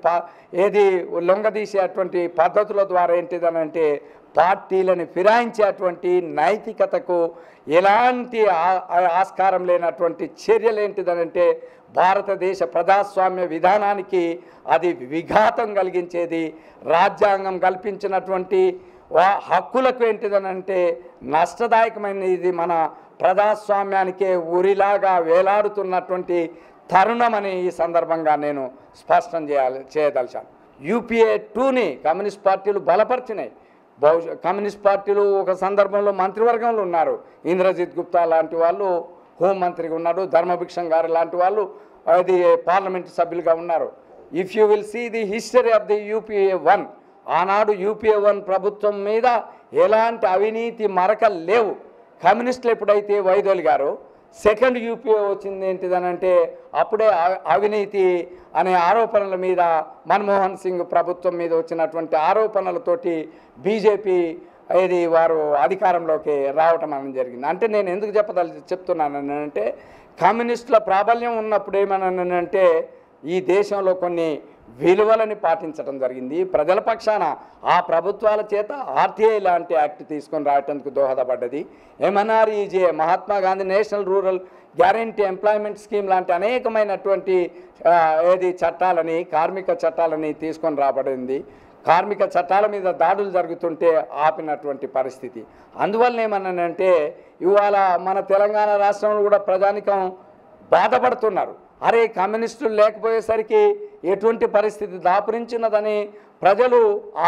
లొంగదీసేటువంటి పద్ధతుల ద్వారా ఏంటిదని అంటే పార్టీలను ఫిరాయించేటువంటి నైతికతకు ఎలాంటి ఆస్కారం లేనటువంటి చర్యలు ఏంటిదనంటే భారతదేశ ప్రజాస్వామ్య విధానానికి అది విఘాతం కలిగించేది. రాజ్యాంగం కల్పించినటువంటి హక్కులకు ఏంటిదనంటే నష్టదాయకమైన ఇది మన ప్రజాస్వామ్యానికే ఉరిలాగా వేలాడుతున్నటువంటి తరుణమని ఈ సందర్భంగా నేను స్పష్టం చేయదలిచాను. యూపీఏ 2ని కమ్యూనిస్ట్ పార్టీలు బలపరిచినాయి. కమ్యూనిస్ట్ పార్టీలు ఒక సందర్భంలో మంత్రివర్గంలో ఉన్నారు. ఇంద్రజిత్ గుప్తా లాంటి వాళ్ళు హోంమంత్రిగా ఉన్నారు, ధర్మభిక్షం గారు లాంటి వాళ్ళు అది పార్లమెంటు సభ్యులుగా ఉన్నారు. If you will see the history of the UPA 1, ఆనాడు యూపీఏ 1 ప్రభుత్వం మీద ఎలాంటి అవినీతి మరకలు లేవు. కమ్యూనిస్టులు ఎప్పుడైతే వైదొలిగారో సెకండ్ యూపీఏ వచ్చింది ఏంటిదనంటే అప్పుడే అవినీతి అనే ఆరోపణల మీద మన్మోహన్ సింగ్ ప్రభుత్వం మీద వచ్చినటువంటి ఆరోపణలతోటి బీజేపీ వారు అధికారంలోకి రావటం అనేది జరిగింది. అంటే నేను ఎందుకు చెప్తున్నాను అంటే కమ్యూనిస్టుల ప్రాబల్యం ఉన్నప్పుడు ఏమనంటే ఈ దేశంలో కొన్ని విలువలని పాటించడం జరిగింది. ప్రజల పక్షాన ఆ ప్రభుత్వాల చేత ఆర్టీఐ లాంటి యాక్ట్ తీసుకొని రావటానికి దోహదపడ్డది. MNREGA, Mahatma Gandhi national rural guarantee employment scheme లాంటి అనేకమైనటువంటి చట్టాలని కార్మిక చట్టాలని తీసుకొని రాబడింది. కార్మిక చట్టాల మీద దాడులు జరుగుతుంటే ఆపినటువంటి పరిస్థితి. అందువల్ల ఏమన్నానంటే ఇవాళ మన తెలంగాణ రాష్ట్రంలో కూడా ప్రజానికం బాధపడుతున్నారు. అరే కమ్యూనిస్టులు లేకపోయేసరికి ఎటువంటి పరిస్థితి దాపురించినదని ప్రజలు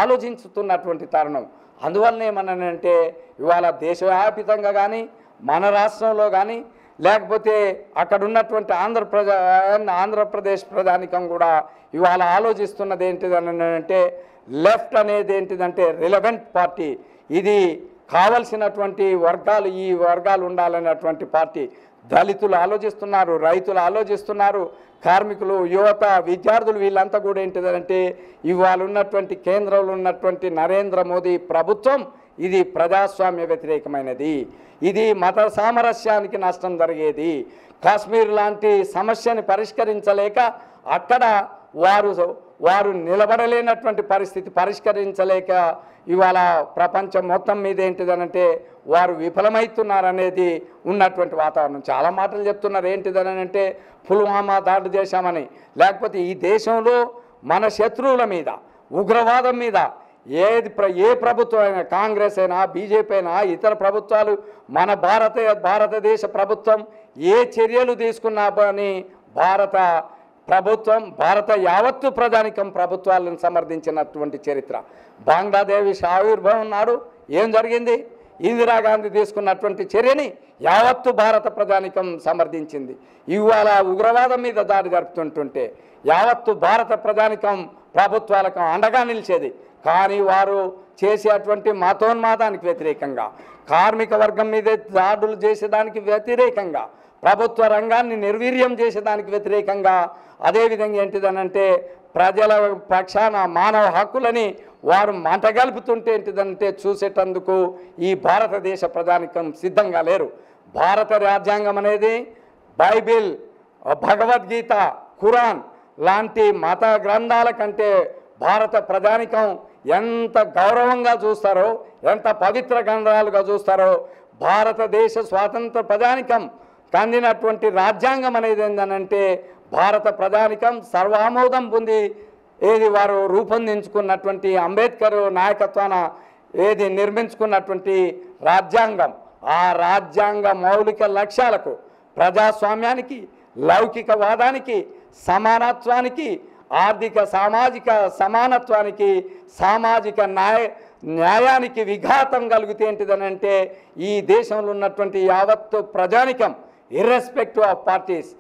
ఆలోచించుతున్నటువంటి తరుణం. అందువల్ల ఏమన్నానంటే ఇవాళ దేశవ్యాపితంగా కానీ మన రాష్ట్రంలో కానీ లేకపోతే అక్కడ ఉన్నటువంటి ఆంధ్రప్రదేశ్ ప్రజానికం కూడా ఇవాళ ఆలోచిస్తున్నది ఏంటిదని అంటే లెఫ్ట్ అనేది ఏంటిదంటే రిలవెంట్ పార్టీ, ఇది కావలసినటువంటి వర్గాలు ఈ వర్గాలు ఉండాలన్నటువంటి పార్టీ. దళితులు ఆలోచిస్తున్నారు, రైతులు ఆలోచిస్తున్నారు, కార్మికులు, యువత, విద్యార్థులు వీళ్ళంతా కూడా ఏంటిదంటే ఇవాళ ఉన్నటువంటి కేంద్రంలో ఉన్నటువంటి నరేంద్ర మోదీ ప్రభుత్వం ఇది ప్రజాస్వామ్య వ్యతిరేకమైనది, ఇది మత సామరస్యానికి నష్టం జరిగేది. కాశ్మీర్ లాంటి సమస్యని పరిష్కరించలేక అక్కడ వారు నిలబడలేనటువంటి పరిస్థితి పరిష్కరించలేక ఇవాళ ప్రపంచం మొత్తం మీద ఏంటిదనంటే వారు విఫలమవుతున్నారనేది ఉన్నటువంటి వాతావరణం. చాలా మాటలు చెప్తున్నారు ఏంటిదని అంటే పుల్వామా దాడి చేశామని, లేకపోతే ఈ దేశంలో మన శత్రువుల మీద ఉగ్రవాదం మీద ఏ ప్రభుత్వం అయినా, కాంగ్రెస్ అయినా బీజేపీ అయినా ఇతర ప్రభుత్వాలు, మన భారతదేశ ప్రభుత్వం ఏ చర్యలు తీసుకున్నా అని భారత ప్రభుత్వం, భారత యావత్తు ప్రజానికం ప్రభుత్వాలను సమర్థించినటువంటి చరిత్ర. బంగ్లాదేశ్ ఆవిర్భావం నాడు ఏం జరిగింది? ఇందిరాగాంధీ తీసుకున్నటువంటి చర్యని యావత్తు భారత ప్రజానికం సమర్థించింది. ఇవాళ ఉగ్రవాదం మీద దాడి జరుపుతుంటుంటే యావత్తు భారత ప్రజానికం ప్రభుత్వాలకు అండగా నిలిచేది. కానీ వారు చేసేటువంటి మతోన్మాదానికి వ్యతిరేకంగా, కార్మిక వర్గం మీద దాడులు చేసేదానికి వ్యతిరేకంగా, ప్రభుత్వ రంగాన్ని నిర్వీర్యం చేసేదానికి వ్యతిరేకంగా, అదేవిధంగా ఏంటిదనంటే ప్రజల పక్షాన మానవ హక్కులని వారు మంటగలుపుతుంటే ఏంటిదంటే చూసేటందుకు ఈ భారతదేశ ప్రజానికం సిద్ధంగా లేరు. భారత రాజ్యాంగం అనేది బైబిల్, భగవద్గీత, ఖురాన్ లాంటి మత గ్రంథాల కంటే భారత ప్రజానికం ఎంత గౌరవంగా చూస్తారో, ఎంత పవిత్ర గ్రంథాలుగా చూస్తారో, భారతదేశ స్వాతంత్ర ప్రజానికం కందినటువంటి రాజ్యాంగం అనేది ఏంటనంటే భారత ప్రజానికం సర్వామోదం పొంది వారు రూపొందించుకున్నటువంటి అంబేద్కర్ నాయకత్వాన నిర్మించుకున్నటువంటి రాజ్యాంగం. ఆ రాజ్యాంగ మౌలిక లక్ష్యాలకు, ప్రజాస్వామ్యానికి, లౌకికవాదానికి, సమానత్వానికి, ఆర్థిక సామాజిక సమానత్వానికి, సామాజిక న్యాయానికి విఘాతం కలిగితే ఏంటిదనంటే ఈ దేశంలో ఉన్నటువంటి యావత్తు ప్రజానికం ఇర్రెస్పెక్టివ్ ఆఫ్ పార్టీస్,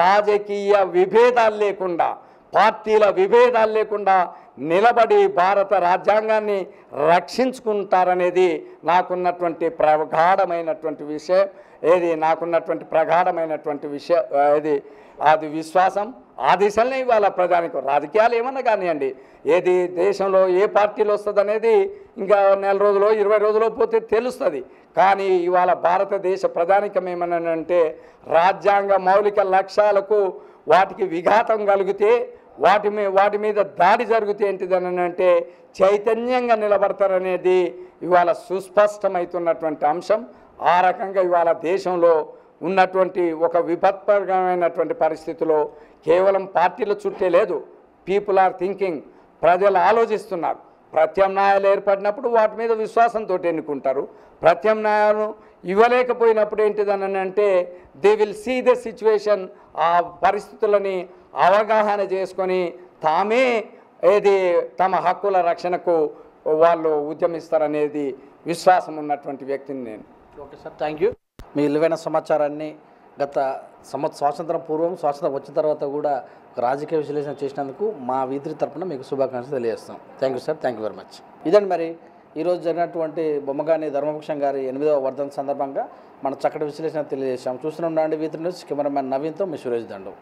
రాజకీయ విభేదాలు లేకుండా, పార్టీల విభేదాలు లేకుండా నిలబడి భారత రాజ్యాంగాన్ని రక్షించుకుంటారనేది నాకున్నటువంటి ప్రగాఢమైనటువంటి విషయం. నాకున్నటువంటి ప్రగాఢమైనటువంటి విషయం అది విశ్వాసం. ఆ దిశలనే ఇవాళ ప్రజానికం, రాజకీయాలు ఏమన్నా కానివ్వండి, దేశంలో ఏ పార్టీలు వస్తుంది అనేది ఇంకా నెల రోజులో 20 రోజులో పోతే తెలుస్తుంది. కానీ ఇవాళ భారతదేశ ప్రజానికం ఏమనంటే రాజ్యాంగ మౌలిక లక్ష్యాలకు వాటికి విఘాతం కలిగితే, వాటి మీద దాడి జరిగితే ఏంటిదనంటే చైతన్యంగా నిలబడతారనేది ఇవాళ సుస్పష్టమవుతున్నటువంటి అంశం. ఆ రకంగా ఇవాళ దేశంలో ఉన్నటువంటి ఒక విపత్కరమైనటువంటి పరిస్థితిలో కేవలం పార్టీల చుట్టే లేదు, పీపుల్ ఆర్ థింకింగ్, ప్రజలు ఆలోచిస్తున్నారు. ప్రత్యామ్నాయాలు ఏర్పడినప్పుడు వాటి మీద విశ్వాసంతో ఎన్నుకుంటారు. ప్రత్యామ్నాయాలు ఇవ్వలేకపోయినప్పుడు ఏంటిదని అంటే they will see the situation, ఆ పరిస్థితులని అవగాహన చేసుకొని తామే తమ హక్కుల రక్షణకు వాళ్ళు ఉద్యమిస్తారనేది విశ్వాసం ఉన్నటువంటి వ్యక్తిని నేను. Okay sir, thank you. మీ విలువైన సమాచారాన్ని గత స్వాతంత్రం పూర్వం, స్వాతంత్రం వచ్చిన తర్వాత కూడా రాజకీయ విశ్లేషణ చేసినందుకు మా వీధి తరపున మీకు శుభాకాంక్షలు తెలియజేస్తాం. Thank you sir, thank you very much. ఇదండి మరి ఈరోజు జరిగినటువంటి బొమ్మగాని ధర్మభూషణ్ గారి 8వ వర్ధంతి సందర్భంగా మన చక్కటి విశ్లేషణ తెలియజేశాం. చూస్తూనే ఉండండి వీధి న్యూస్. కెమెరామ్యాన్ నవీన్తో మీ సురేష్ దండు.